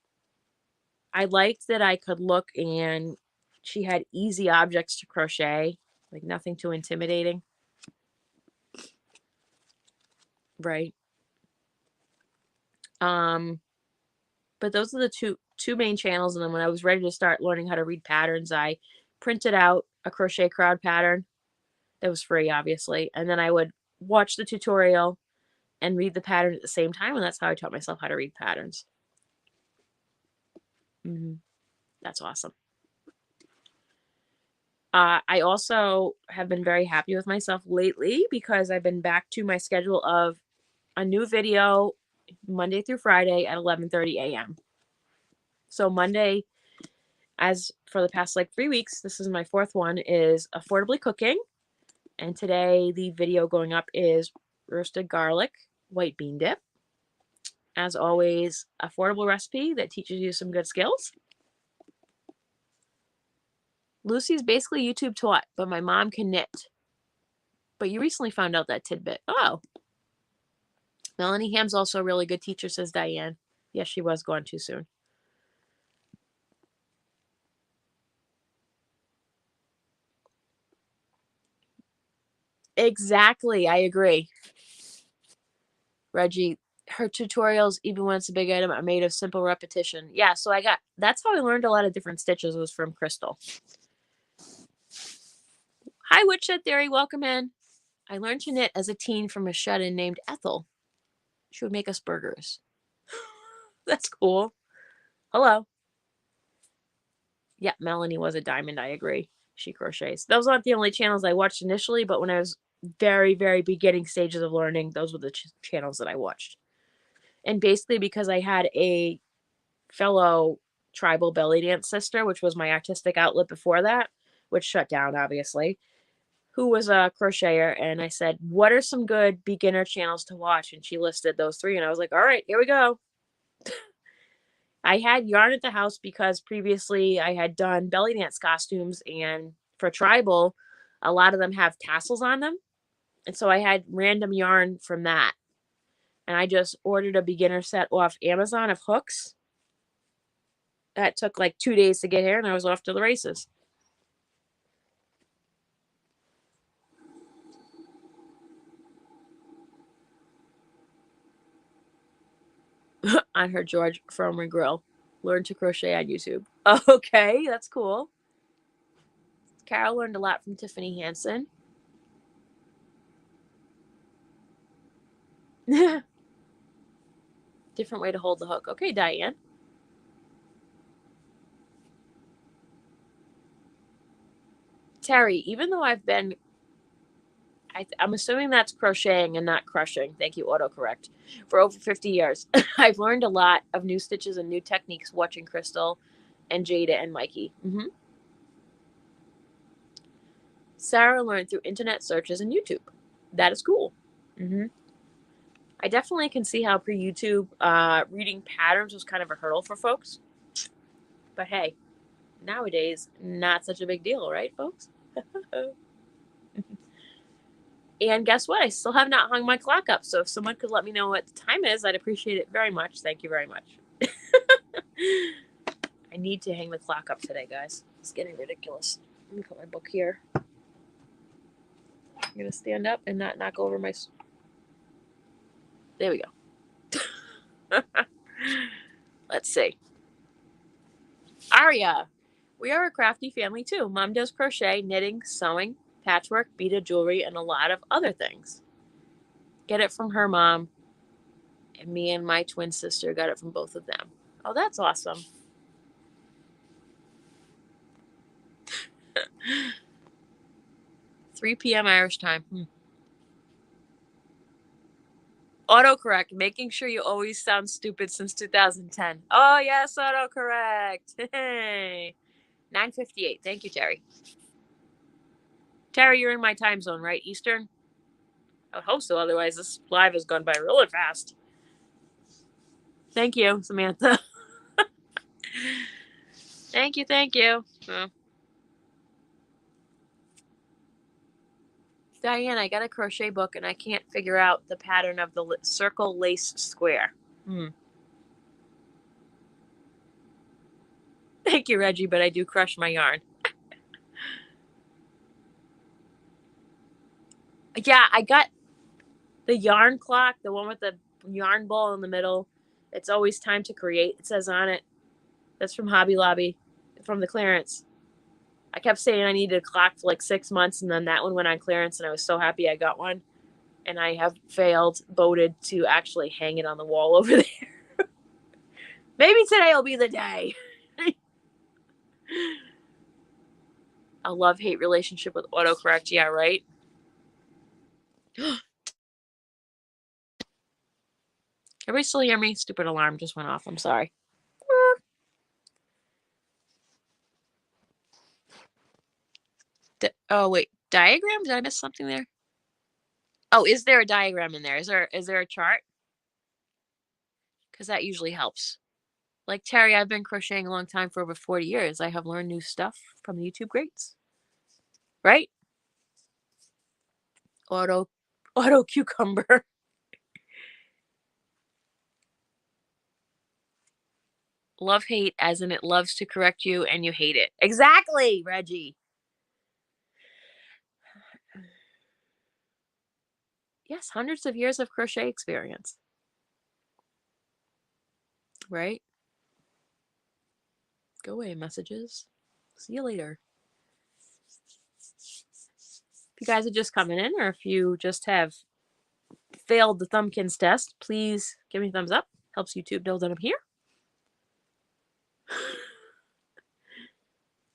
I liked that I could look and she had easy objects to crochet, like nothing too intimidating. Right. But those are the two main channels. And then when I was ready to start learning how to read patterns, I printed out a Crochet Crowd pattern that was free, obviously. And then I would watch the tutorial and read the pattern at the same time. And that's how I taught myself how to read patterns. That's awesome. I also have been very happy with myself lately because I've been back to my schedule of a new video Monday through Friday at 11:30 a.m. So Monday, as for the past like 3 weeks, this is my 4th one, is Affordably Cooking. And today the video going up is roasted garlic, white bean dip. As always, affordable recipe that teaches you some good skills. Lucy's basically YouTube taught, but my mom can knit. But you recently found out that tidbit. Oh. Melanie Ham's also a really good teacher, says Diane. Yes, she was gone too soon. Exactly. I agree. Reggie, her tutorials, even when it's a big item, are made of simple repetition. Yeah, so that's how I learned a lot of different stitches, was from Crystal. Hi, Woodshed Theory. Welcome in. I learned to knit as a teen from a shut-in named Ethel. She would make us burgers. That's cool. Hello. Yeah, Melanie was a diamond. I agree. She crochets. Those aren't the only channels I watched initially, but when I was very, very beginning stages of learning, those were the channels that I watched. And basically because I had a fellow tribal belly dance sister, which was my artistic outlet before that, which shut down, obviously, who was a crocheter. And I said, what are some good beginner channels to watch? And she listed those 3. And I was like, all right, here we go. I had yarn at the house because previously I had done belly dance costumes, and for tribal, a lot of them have tassels on them. And so I had random yarn from that. And I just ordered a beginner set off Amazon of hooks. That took like 2 days to get here, and I was off to the races. On her George Foreman grill. Learn to crochet on YouTube. Okay, that's cool. Carol learned a lot from Tiffany Hansen. Different way to hold the hook. Okay, Diane. Terry, even though I've been, I'm assuming that's crocheting and not crushing. Thank you, autocorrect. For over 50 years, I've learned a lot of new stitches and new techniques watching Crystal and Jada and Mikey. Sarah learned through internet searches and YouTube. That is cool. I definitely can see how pre-YouTube reading patterns was kind of a hurdle for folks. But hey, nowadays, not such a big deal, right, folks? And guess what? I still have not hung my clock up. So if someone could let me know what the time is, I'd appreciate it very much. Thank you very much. I need to hang the clock up today, guys. It's getting ridiculous. Let me put my book here. I'm going to stand up and not knock over my... There we go. Let's see. Aria. We are a crafty family too. Mom does crochet, knitting, sewing, patchwork, beaded jewelry, and a lot of other things. Get it from her mom. And me and my twin sister got it from both of them. Oh, that's awesome. $3 p.m. Irish time. Autocorrect, making sure you always sound stupid since 2010. Oh, yes, autocorrect. Hey. 9:58. Thank you, Terry. Terry, you're in my time zone, right? Eastern? I would hope so. Otherwise, this live has gone by really fast. Thank you, Samantha. Thank you, thank you. Oh. Diane, I got a crochet book and I can't figure out the pattern of the circle lace square. Thank you, Reggie, but I do crush my yarn. Yeah, I got the yarn clock, the one with the yarn ball in the middle. It's always time to create. It says on it. That's from Hobby Lobby, from the clearance. I kept saying I needed a clock for like 6 months, and then that one went on clearance, and I was so happy I got one. And I have voted to actually hang it on the wall over there. Maybe today will be the day. A love-hate relationship with autocorrect. Yeah, right? Everybody still hear me? Stupid alarm just went off. I'm sorry. Oh, wait. Diagram? Did I miss something there? Oh, is there a diagram in there? Is there a chart? Because that usually helps. Like Terry, I've been crocheting a long time, for over 40 years. I have learned new stuff from the YouTube greats. Right? Auto cucumber. Love hate as in it loves to correct you and you hate it. Exactly, Reggie. Yes, hundreds of years of crochet experience. Right? Go away, messages. See you later. If you guys are just coming in, or if you just have failed the Thumbkins test, please give me a thumbs up. Helps YouTube know that I'm here.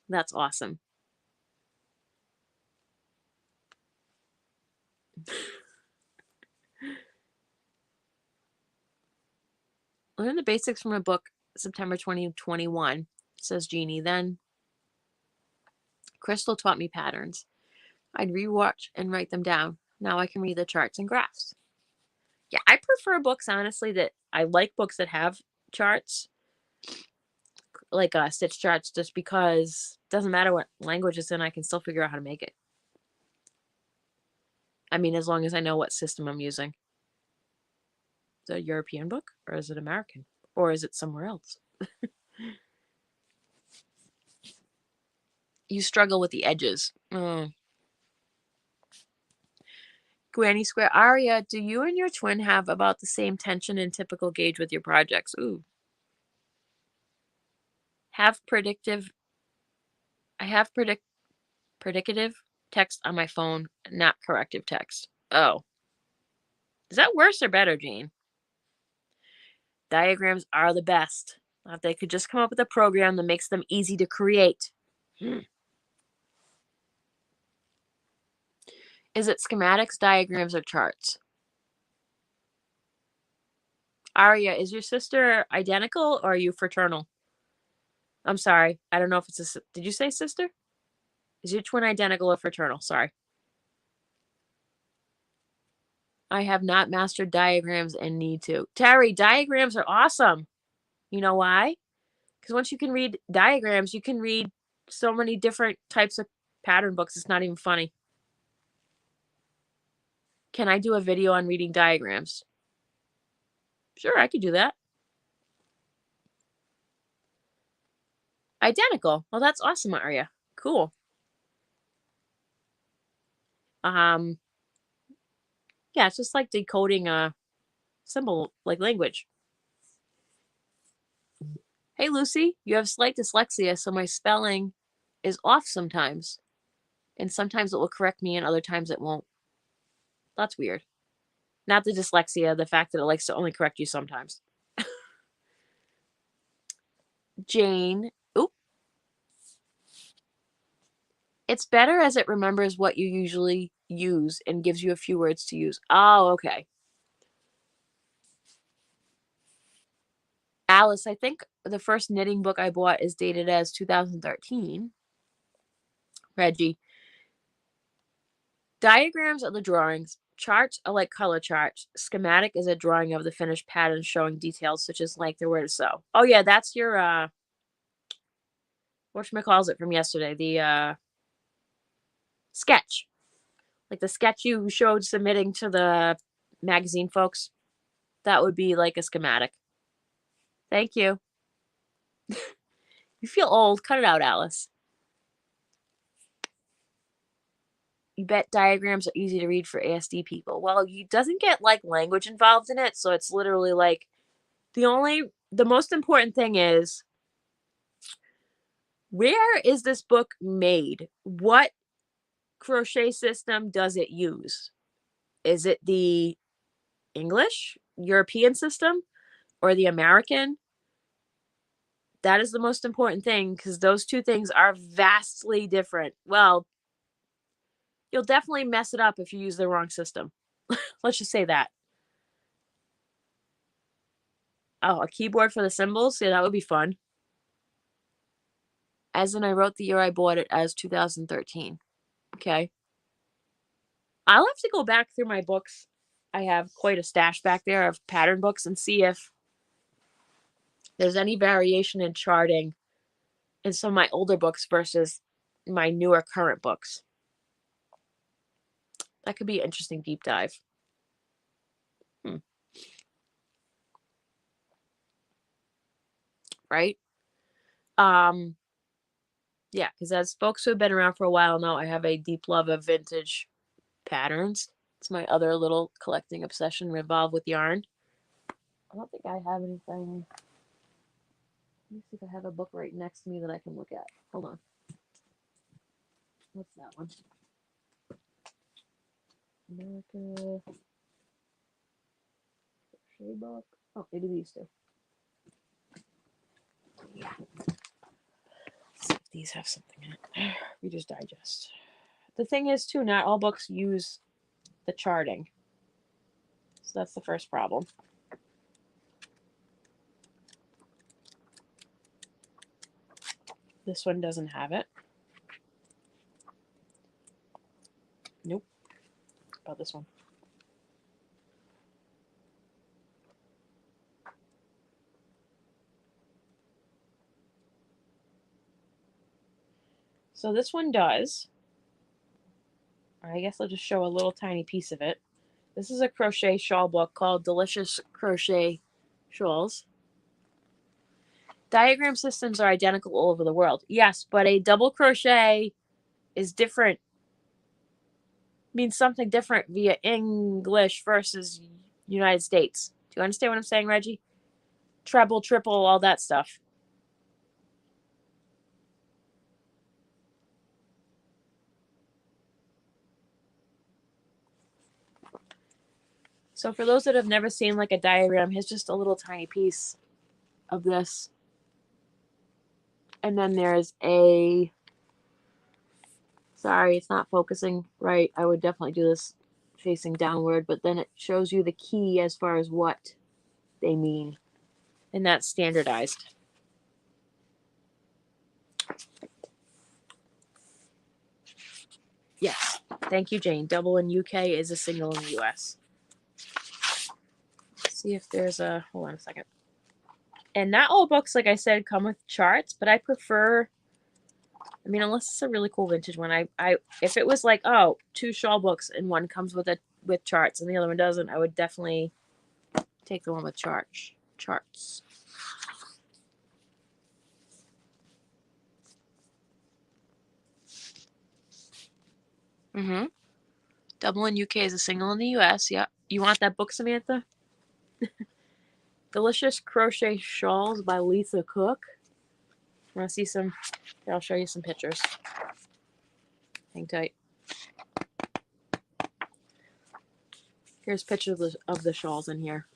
That's awesome. Learn the basics from a book, September 2021, says Jeannie. Then Crystal taught me patterns. I'd rewatch and write them down. Now I can read the charts and graphs. Yeah, I prefer books, honestly, that I like books that have charts, like stitch charts, just because it doesn't matter what language it's in, I can still figure out how to make it. I mean, as long as I know what system I'm using. Is it a European book or is it American? Or is it somewhere else? You struggle with the edges. Oh. Granny Square. Aria, do you and your twin have about the same tension and typical gauge with your projects? Ooh. I have predicative text on my phone, not corrective text. Oh. Is that worse or better, Jane? Diagrams are the best. If they could just come up with a program that makes them easy to create. Is it schematics, diagrams, or charts? Aria, is your sister identical or are you fraternal? I'm sorry. I don't know if it's a... Did you say sister? Is your twin identical or fraternal? Sorry. I have not mastered diagrams and need to. Terry, diagrams are awesome. You know why? Because once you can read diagrams, you can read so many different types of pattern books. It's not even funny. Can I do a video on reading diagrams? Sure, I could do that. Identical. Well, that's awesome, Aria. Cool. Yeah, it's just like decoding a symbol, like language. Hey, Lucy, you have slight dyslexia, so my spelling is off sometimes. And sometimes it will correct me and other times it won't. That's weird. Not the dyslexia, the fact that it likes to only correct you sometimes. Jane. Oop. It's better as it remembers what you usually use and gives you a few words to use. Oh, okay. Alice, I think the first knitting book I bought is dated as 2013. Reggie. Diagrams are the drawings. Charts are like color charts. Schematic is a drawing of the finished pattern showing details such as length or where to sew. Oh yeah, that's your whatchamacallit from yesterday. The sketch. Like the sketch you showed submitting to the magazine folks. That would be like a schematic. Thank you. You feel old. Cut it out, Alice. You bet diagrams are easy to read for ASD people. Well, it doesn't get like language involved in it, so it's literally like the most important thing is where is this book made? What crochet system does it use? Is it the English, European system, or the American? That is the most important thing because those two things are vastly different. Well, you'll definitely mess it up if you use the wrong system. Let's just say that. Oh, a keyboard for the symbols? Yeah, that would be fun. As in, I wrote the year I bought it as 2013. Okay. I'll have to go back through my books. I have quite a stash back there of pattern books and see if there's any variation in charting in some of my older books versus my newer current books. That could be an interesting deep dive. Right? Yeah, because as folks who have been around for a while know, I have a deep love of vintage patterns. It's my other little collecting obsession revolved with yarn. I don't think I have anything. Let me see if I have a book right next to me that I can look at. Hold on. What's that one? America. Crochet book. Oh, maybe these two. Yeah. Let's see if these have something in it. Reader's Digest. The thing is, too, not all books use the charting. So that's the first problem. This one doesn't have it. Nope. How about this one? So this one does. I guess I'll just show a little tiny piece of it. This is a crochet shawl book called Delicious Crochet Shawls. Diagram systems are identical all over the world. Yes, but a double crochet is different. Means something different via English versus United States. Do you understand what I'm saying, Reggie? Treble, triple, all that stuff. So for those that have never seen like a diagram, here's just a little tiny piece of this. And then there's a, sorry, it's not focusing right. I would definitely do this facing downward, but then it shows you the key as far as what they mean. And that's standardized. Yes. Thank you, Jane. Double in UK is a single in the US. Let's see if there's a, hold on a second. And not all books, like I said, come with charts, but I prefer, I mean, unless it's a really cool vintage one, I if it was like, oh, 2 shawl books and one comes with charts and the other one doesn't, I would definitely take the one with charts. Mm-hmm. Double in UK is a single in the US. Yeah. You want that book, Samantha? Delicious Crochet Shawls by Lisa Cook. Want to see some? Here, I'll show you some pictures. Hang tight. Here's pictures of the shawls in here.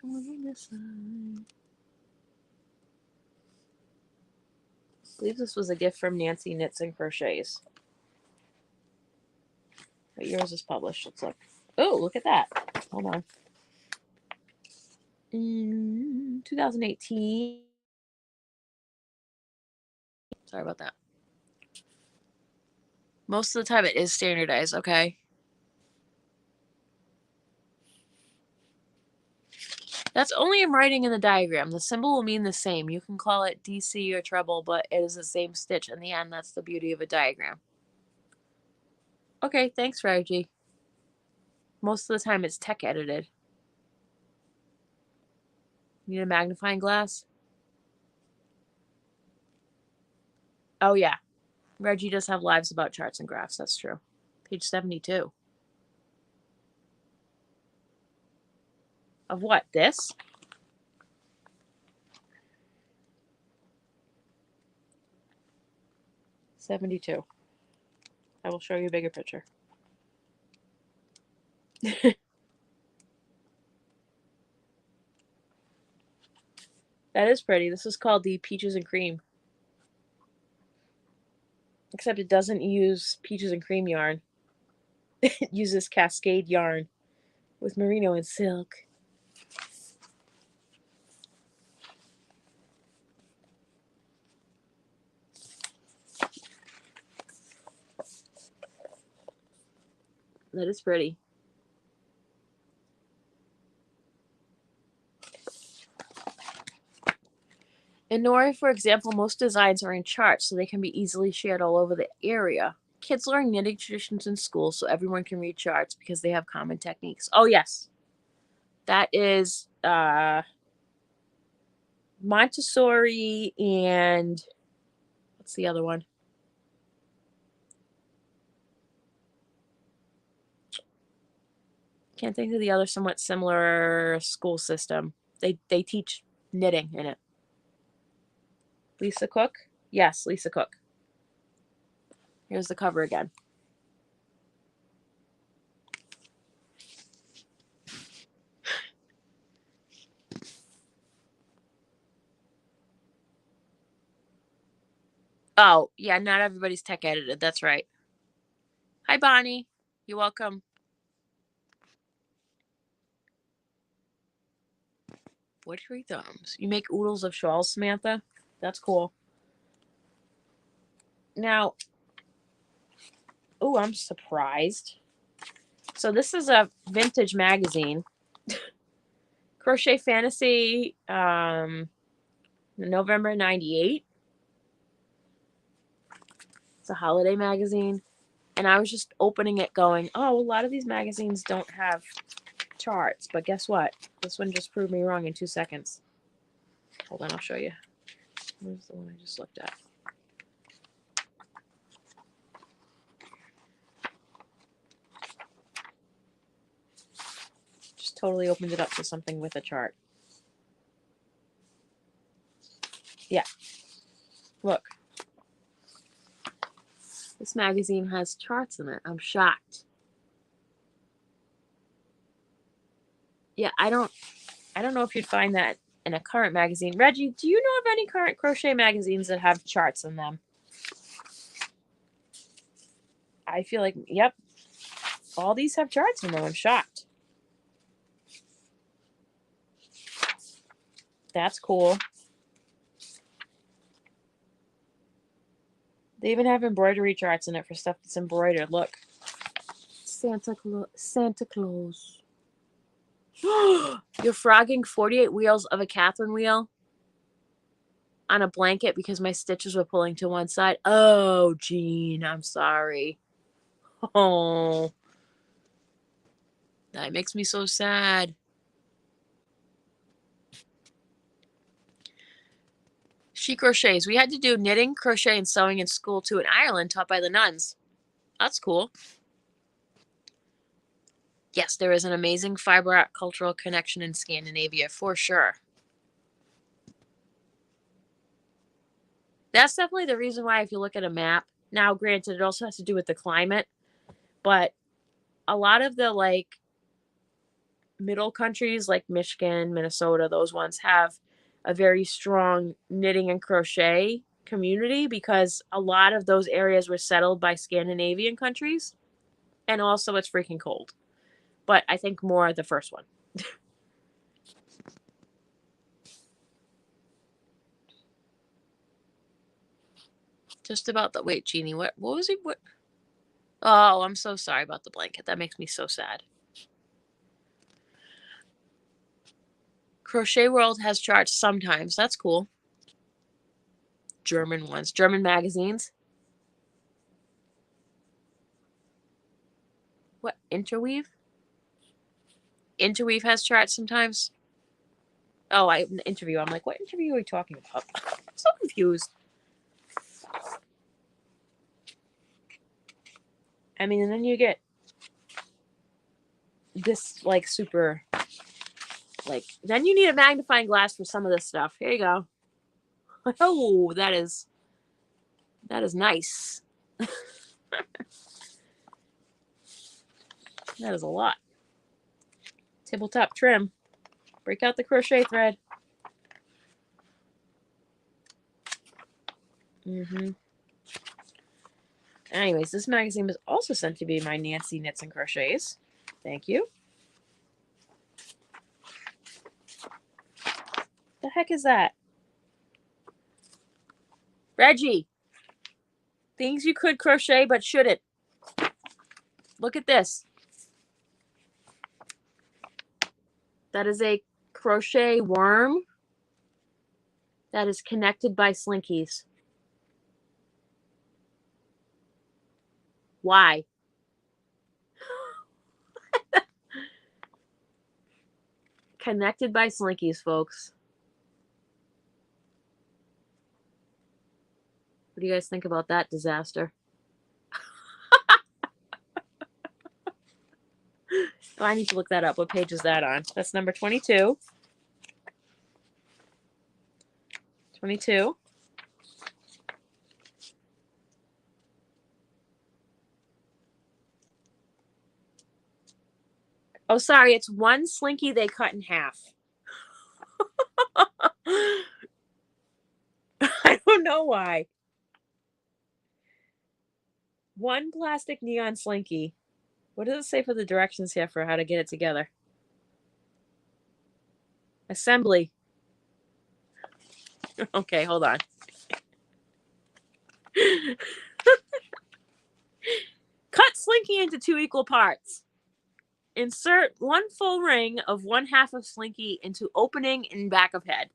On this side. I believe this was a gift from Nancy Knits and Crochets. But yours is published. Let's look. Oh, look at that. Hold on. In 2018. Sorry about that. Most of the time it is standardized, okay? That's only in writing in the diagram. The symbol will mean the same. You can call it DC or treble, but it is the same stitch in the end. That's the beauty of a diagram. Okay, thanks, Reggie. Most of the time it's tech edited. Need a magnifying glass? Oh, yeah. Reggie does have lives about charts and graphs. That's true. Page 72. Of what? This? $72. I will show you a bigger picture. That is pretty. This is called the Peaches and Cream. Except it doesn't use peaches and cream yarn. It uses Cascade yarn with merino and silk. That is pretty. In Nori, for example, most designs are in charts, so they can be easily shared all over the area. Kids learn knitting traditions in school, so everyone can read charts because they have common techniques. Oh, yes. That is Montessori and what's the other one? Can't think of the other somewhat similar school system. They teach knitting in it. Lisa Cook? Yes, Lisa Cook. Here's the cover again. Oh, yeah, not everybody's tech edited. That's right. Hi, Bonnie. You're welcome. Butchery thumbs. You make oodles of shawls, Samantha? That's cool. Now, oh, I'm surprised. So this is a vintage magazine. Crochet Fantasy, November 98. It's a holiday magazine. And I was just opening it going, oh, a lot of these magazines don't have charts. But guess what? This one just proved me wrong in 2 seconds. Hold on, I'll show you. Where's the one I just looked at? Just totally opened it up to something with a chart. Yeah. Look. This magazine has charts in it. I'm shocked. Yeah, I don't know if you'd find that in a current magazine. Reggie, do you know of any current crochet magazines that have charts in them? I feel like, yep, all these have charts in them. I'm shocked. That's cool. They even have embroidery charts in it for stuff that's embroidered. Look. Santa Claus. You're frogging 48 wheels of a Catherine wheel on a blanket because my stitches were pulling to one side. Oh, Jean, I'm sorry. Oh, that makes me so sad. She crochets. We had to do knitting, crochet, and sewing in school too in Ireland, taught by the nuns. That's cool. Yes, there is an amazing fiber art cultural connection in Scandinavia, for sure. That's definitely the reason why, if you look at a map, now granted, it also has to do with the climate, but a lot of the like middle countries like Michigan, Minnesota, those ones have a very strong knitting and crochet community because a lot of those areas were settled by Scandinavian countries. And also it's freaking cold. But I think more the first one. Just about the wait, Jeannie, what was he? What? Oh, I'm so sorry about the blanket. That makes me so sad. Crochet World has charts sometimes. That's cool. German ones. German magazines. What? Interweave? Interweave has charts sometimes. Oh, an interview. I'm like, what interview are we talking about? I'm so confused. I mean, and then you get this like super, like, then you need a magnifying glass for some of this stuff. Here you go. Oh, that is nice. That is a lot. Tabletop trim. Break out the crochet thread. Anyways, this magazine was also sent to be my Nancy Knits and Crochets. Thank you. The heck is that? Reggie. Things you could crochet but shouldn't. Look at this. That is a crochet worm that is connected by slinkies. Why? Connected by slinkies, folks. What do you guys think about that disaster? Oh, I need to look that up. What page is that on? That's number 22. 22. Oh, sorry. It's one slinky they cut in half. I don't know why. One plastic neon slinky. What does it say for the directions here for how to get it together? Assembly. Okay, hold on. Cut slinky into 2 equal parts. Insert 1 full ring of 1/2 of slinky into opening in back of head.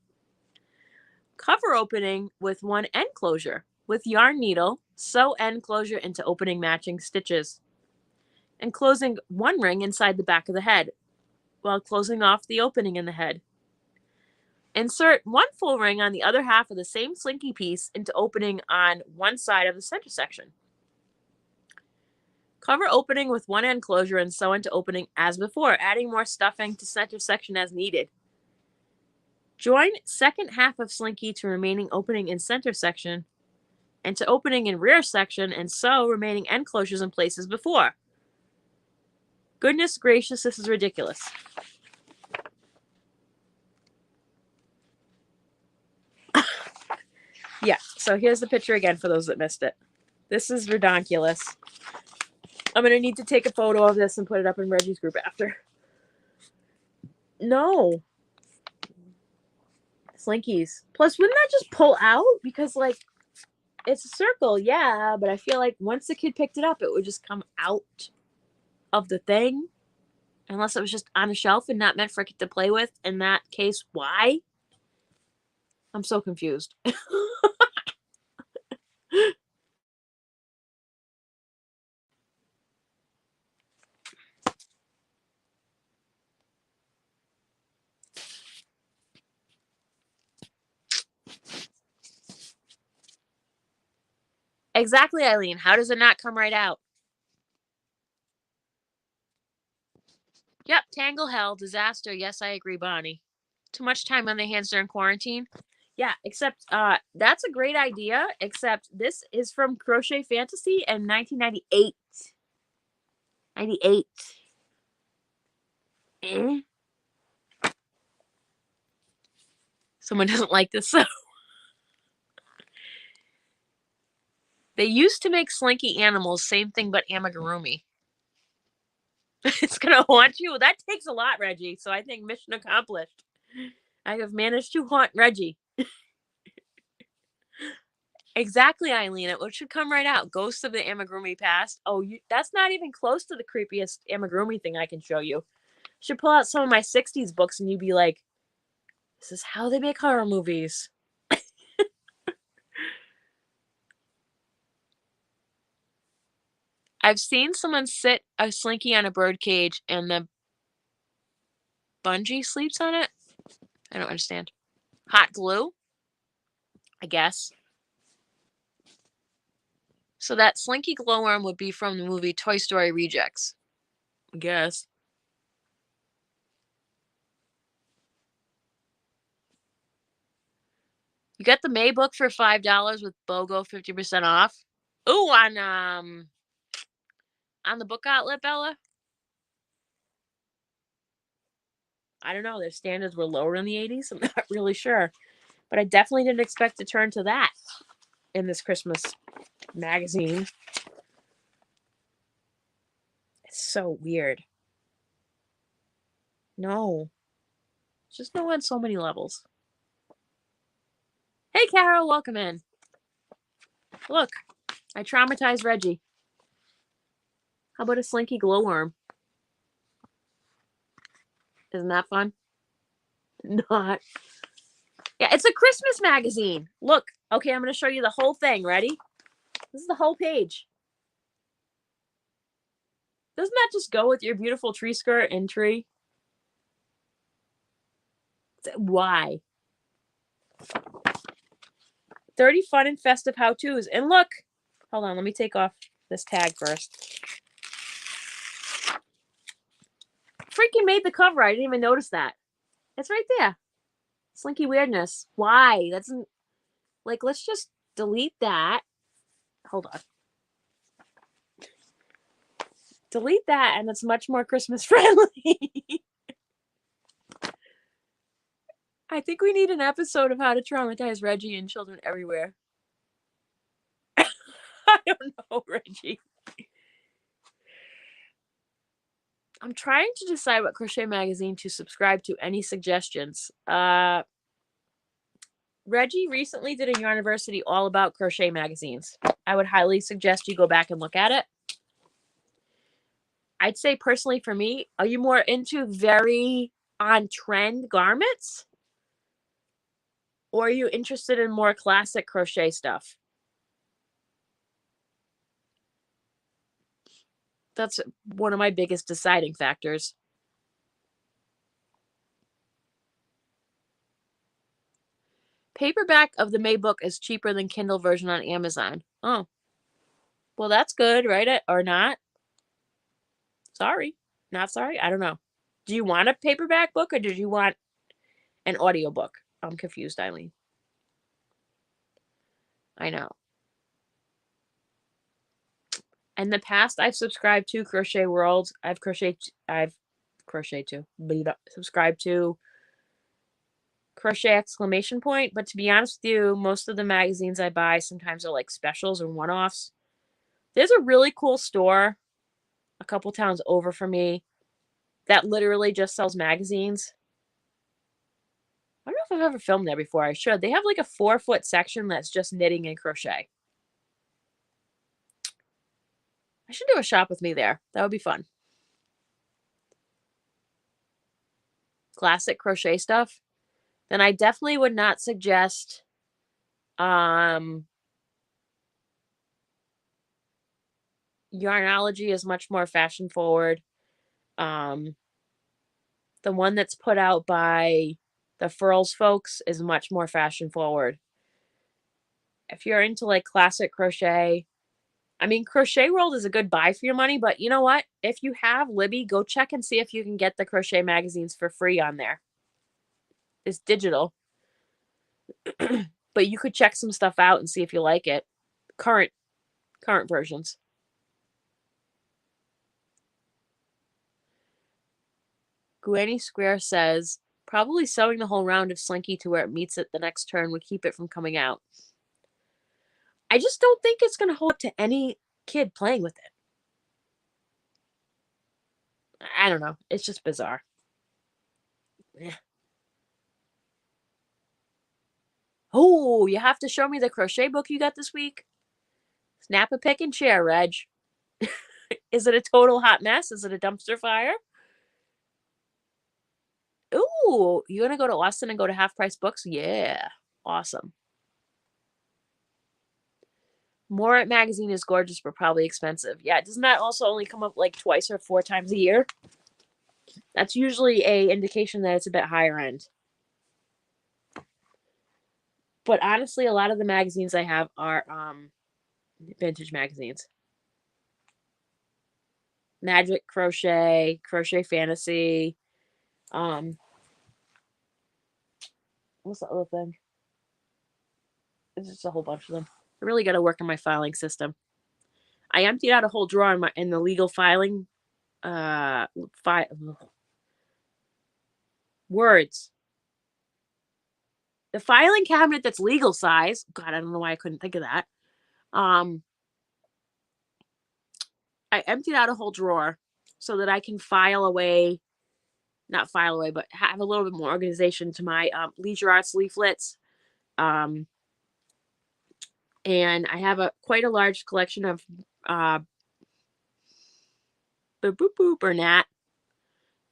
Cover opening with 1 end closure. With yarn needle, sew end closure into opening matching stitches. And closing 1 ring inside the back of the head, while closing off the opening in the head. Insert 1 full ring on the other half of the same slinky piece into opening on one side of the center section. Cover opening with 1 end closure and sew into opening as before, adding more stuffing to center section as needed. Join second half of slinky to remaining opening in center section and to opening in rear section and sew remaining end closures in place as before. Goodness gracious, this is ridiculous. Yeah, so here's the picture again for those that missed it. This is redonkulous. I'm going to need to take a photo of this and put it up in Reggie's group after. No. Slinkies. Plus, wouldn't that just pull out? Because, like, it's a circle, yeah, but I feel like once the kid picked it up, it would just come out of the thing. Unless it was just on a shelf and not meant for a kid to play with. In that case, why? I'm so confused. Exactly, Eileen. How does it not come right out? Yep, tangle hell, disaster. Yes, I agree, Bonnie. Too much time on their hands during quarantine. Yeah, except that's a great idea, except this is from Crochet Fantasy in 1998. 98. Eh? Someone doesn't like this, so. They used to make slinky animals, same thing but amigurumi. It's gonna haunt you? That takes a lot, Reggie, so I think mission accomplished. I have managed to haunt Reggie. Exactly, Eileen. It should come right out. Ghosts of the Amigurumi Past. Oh, that's not even close to the creepiest amigurumi thing I can show you. Should pull out some of my 60s books and you'd be like, this is how they make horror movies. I've seen someone sit a slinky on a bird cage and the bungee sleeps on it. I don't understand. Hot glue? I guess. So that slinky glowworm would be from the movie Toy Story Rejects. I guess. You get the May book for $5 with BOGO 50% off. Ooh, on the book outlet, Bella? I don't know. Their standards were lower in the 80s. I'm not really sure. But I definitely didn't expect to turn to that in this Christmas magazine. It's so weird. No. It's just no on so many levels. Hey, Carol. Welcome in. Look. I traumatized Reggie. How about a slinky glowworm? Isn't that fun? Not. Yeah, it's a Christmas magazine. Look. Okay, I'm going to show you the whole thing. Ready? This is the whole page. Doesn't that just go with your beautiful tree skirt and tree? Why? 30 fun and festive how-tos. And look. Hold on, let me take off this tag first. Freaking made the cover. I didn't even notice that. It's right there. Slinky weirdness. Why? That's like, let's just delete that. Hold on. Delete that, and it's much more Christmas friendly. I think we need an episode of how to traumatize Reggie and children everywhere. I don't know, Reggie. I'm trying to decide what crochet magazine to subscribe to. Any suggestions? Reggie recently did a University all about crochet magazines. I would highly suggest you go back and look at it. I'd say personally for me, are you more into very on-trend garments? Or are you interested in more classic crochet stuff? That's one of my biggest deciding factors. Paperback of the May book is cheaper than Kindle version on Amazon. Oh, well, that's good, right? Or not? Sorry. Not sorry? I don't know. Do you want a paperback book or did you want an audiobook? I'm confused, Eileen. I know. In the past, I've subscribed to Crochet World. I've subscribed to Crochet exclamation point. But to be honest with you, most of the magazines I buy sometimes are like specials or one-offs. There's a really cool store a couple towns over from me that literally just sells magazines. I don't know if I've ever filmed there before. I should. They have like a 4-foot section that's just knitting and crochet. I should do a shop with me there. That would be fun. Classic crochet stuff. Then I definitely would not suggest Yarnology is much more fashion forward. The one that's put out by the Furls folks is much more fashion forward. If you're into like classic crochet, I mean, Crochet World is a good buy for your money, but you know what? If you have Libby, go check and see if you can get the crochet magazines for free on there. It's digital. But you could check some stuff out and see if you like it. Current versions. Granny Square says, probably sewing the whole round of Slinky to where it meets it the next turn would keep it from coming out. I just don't think it's going to hold up to any kid playing with it. I don't know. It's just bizarre. Yeah. Oh, you have to show me the crochet book you got this week. Snap a pic and share, Reg. Is it a total hot mess? Is it a dumpster fire? Ooh, you gonna go to Austin and go to Half Price Books? Yeah, awesome. More magazine is gorgeous, but probably expensive. Yeah, doesn't that also only come up like twice or 4 times a year? That's usually a indication that it's a bit higher end. But honestly, a lot of the magazines I have are vintage magazines. Magic Crochet, Crochet Fantasy. What's the other thing? It's just a whole bunch of them. I really got to work on my filing system. I emptied out a whole drawer in the legal filing words. The filing cabinet that's legal size. God, I don't know why I couldn't think of that. I emptied out a whole drawer so that I can not file away, but have a little bit more organization to my leisure arts leaflets. And I have quite a large collection of Bernat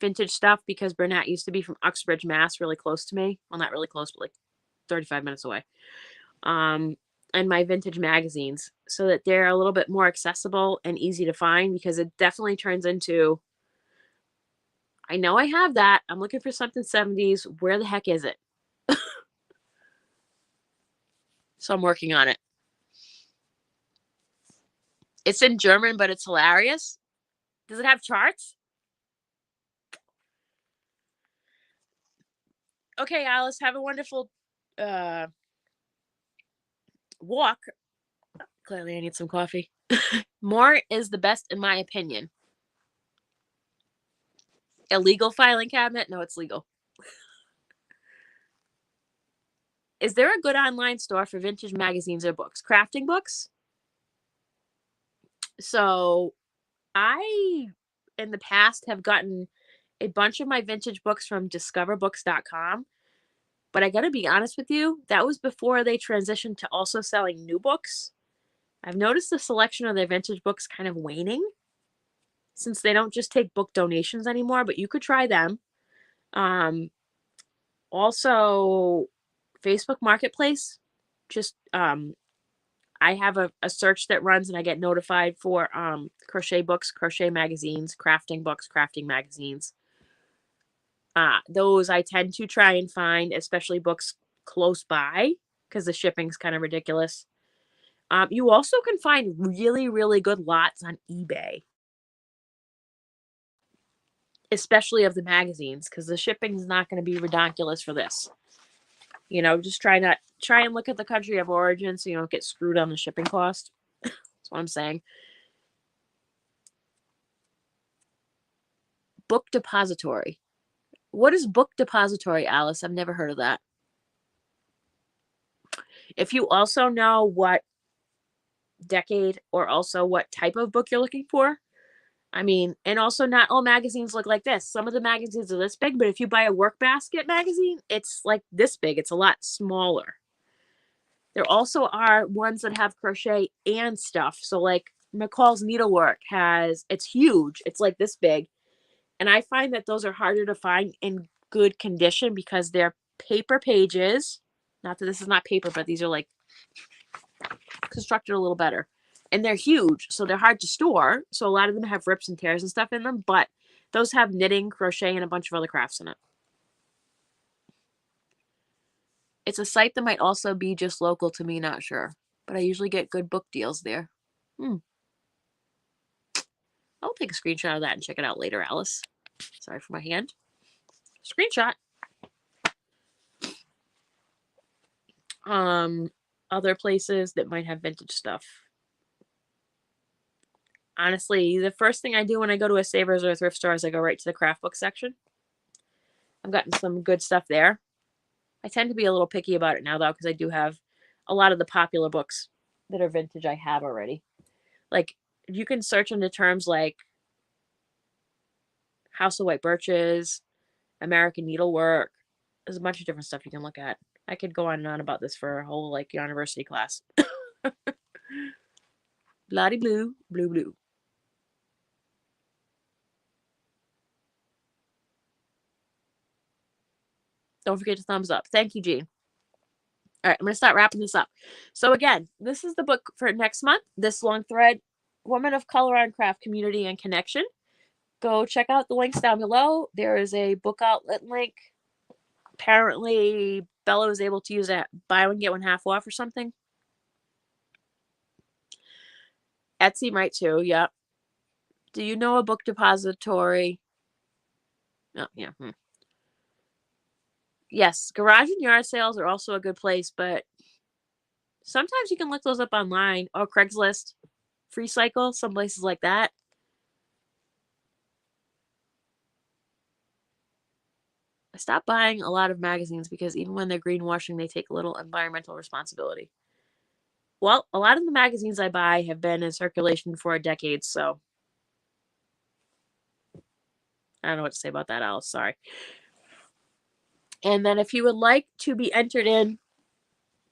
vintage stuff because Bernat used to be from Uxbridge, Mass, really close to me. Well, not really close, but like 35 minutes away. And my vintage magazines so that they're a little bit more accessible and easy to find because it definitely turns into, I know I have that. I'm looking for something 70s. Where the heck is it? So I'm working on it. It's in German, but it's hilarious. Does it have charts? Okay, Alice, have a wonderful walk. Clearly, I need some coffee. More is the best, in my opinion. Illegal filing cabinet? No, it's legal. Is there a good online store for vintage magazines or books? Crafting books? So, I, in the past, have gotten a bunch of my vintage books from discoverbooks.com. But I gotta be honest with you, that was before they transitioned to also selling new books. I've noticed the selection of their vintage books kind of waning. since they don't just take book donations anymore, but you could try them. Also, Facebook Marketplace, just I have a search that runs and I get notified for crochet books, crochet magazines, crafting books, crafting magazines. Those I tend to try and find, especially books close by, because the shipping's kind of ridiculous. You also can find really, really good lots on eBay, especially of the magazines, because the shipping's not going to be ridiculous for this. You know, just try and look at the country of origin so you don't get screwed on the shipping cost. That's what I'm saying. Book depository. What is book depository, Alice? I've never heard of that. If you also know what decade or also what type of book you're looking for, I mean, and also not all magazines look like this. Some of the magazines are this big, but if you buy a work basket magazine, it's like this big. It's a lot smaller. There also are ones that have crochet and stuff. So like McCall's Needlework it's huge. It's like this big. And I find that those are harder to find in good condition because they're paper pages. Not that this is not paper, but these are like constructed a little better. And they're huge, so they're hard to store. So a lot of them have rips and tears and stuff in them, but those have knitting, crochet, and a bunch of other crafts in it. It's a site that might also be just local to me, not sure. But I usually get good book deals there. I'll take a screenshot of that and check it out later, Alice. Sorry for my hand. Screenshot. Other places that might have vintage stuff. Honestly, the first thing I do when I go to a Savers or a thrift store is I go right to the craft book section. I've gotten some good stuff there. I tend to be a little picky about it now, though, because I do have a lot of the popular books that are vintage I have already. Like, you can search into terms like House of White Birches, American Needlework. There's a bunch of different stuff you can look at. I could go on and on about this for a whole, like, university class. Bloody blue, blue, blue. Don't forget to thumbs up. Thank you, Jean. All right, I'm going to start wrapping this up. So again, this is the book for next month. This long thread, Woman of Color on Craft Community and Connection. Go check out the links down below. There is a book outlet link. Apparently, Bella was able to use that buy one, get one half off or something. Etsy might too, yep. Do you know a book depository? Oh, yeah. Yes, garage and yard sales are also a good place, but sometimes you can look those up online or Craigslist, Free Cycle, some places like that. I stopped buying a lot of magazines because even when they're greenwashing, they take a little environmental responsibility. Well, a lot of the magazines I buy have been in circulation for a decade, so I don't know what to say about that, Alice. Sorry. And then if you would like to be entered in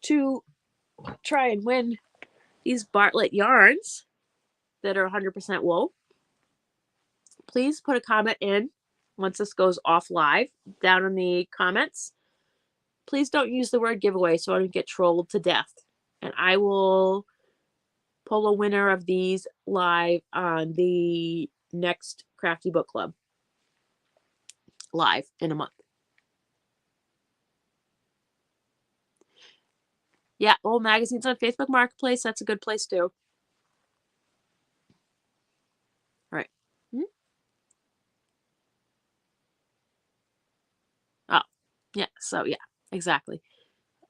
to try and win these Bartlett yarns that are 100% wool, please put a comment in once this goes off live down in the comments. Please don't use the word giveaway so I don't get trolled to death. And I will pull a winner of these live on the next Crafty Book Club live in a month. Yeah, old magazines on Facebook Marketplace. That's a good place too. All right. Oh, yeah. So, yeah, exactly.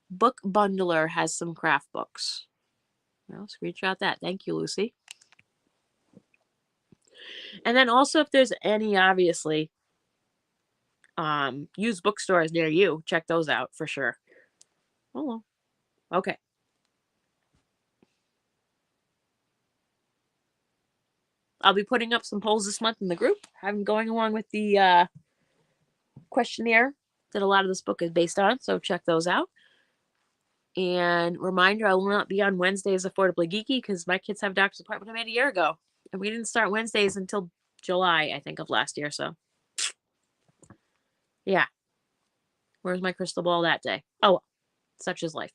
Book Bundler has some craft books. Well, screenshot that. Thank you, Lucy. And then also, if there's any, obviously, used bookstores near you, check those out for sure. Oh, okay. I'll be putting up some polls this month in the group. I'm going along with the questionnaire that a lot of this book is based on, so check those out. And reminder, I will not be on Wednesdays Affordably Geeky because my kids have doctor's appointment I made a year ago. And we didn't start Wednesdays until July, I think, of last year. So yeah, where's my crystal ball that day? Oh, well, such is life.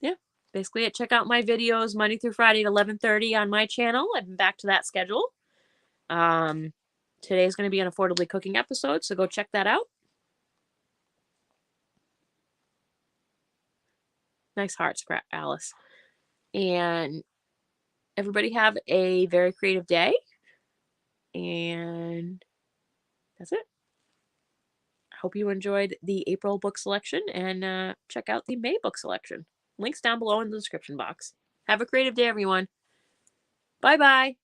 Yeah, basically it. Check out my videos Monday through Friday at 11:30 on my channel. I've been back to that schedule. Today's going to be an Affordably Cooking episode, so go check that out. Nice heart, Alice. And everybody have a very creative day. And that's it. I hope you enjoyed the April book selection, and check out the May book selection. Links down below in the description box. Have a creative day, everyone. Bye-bye.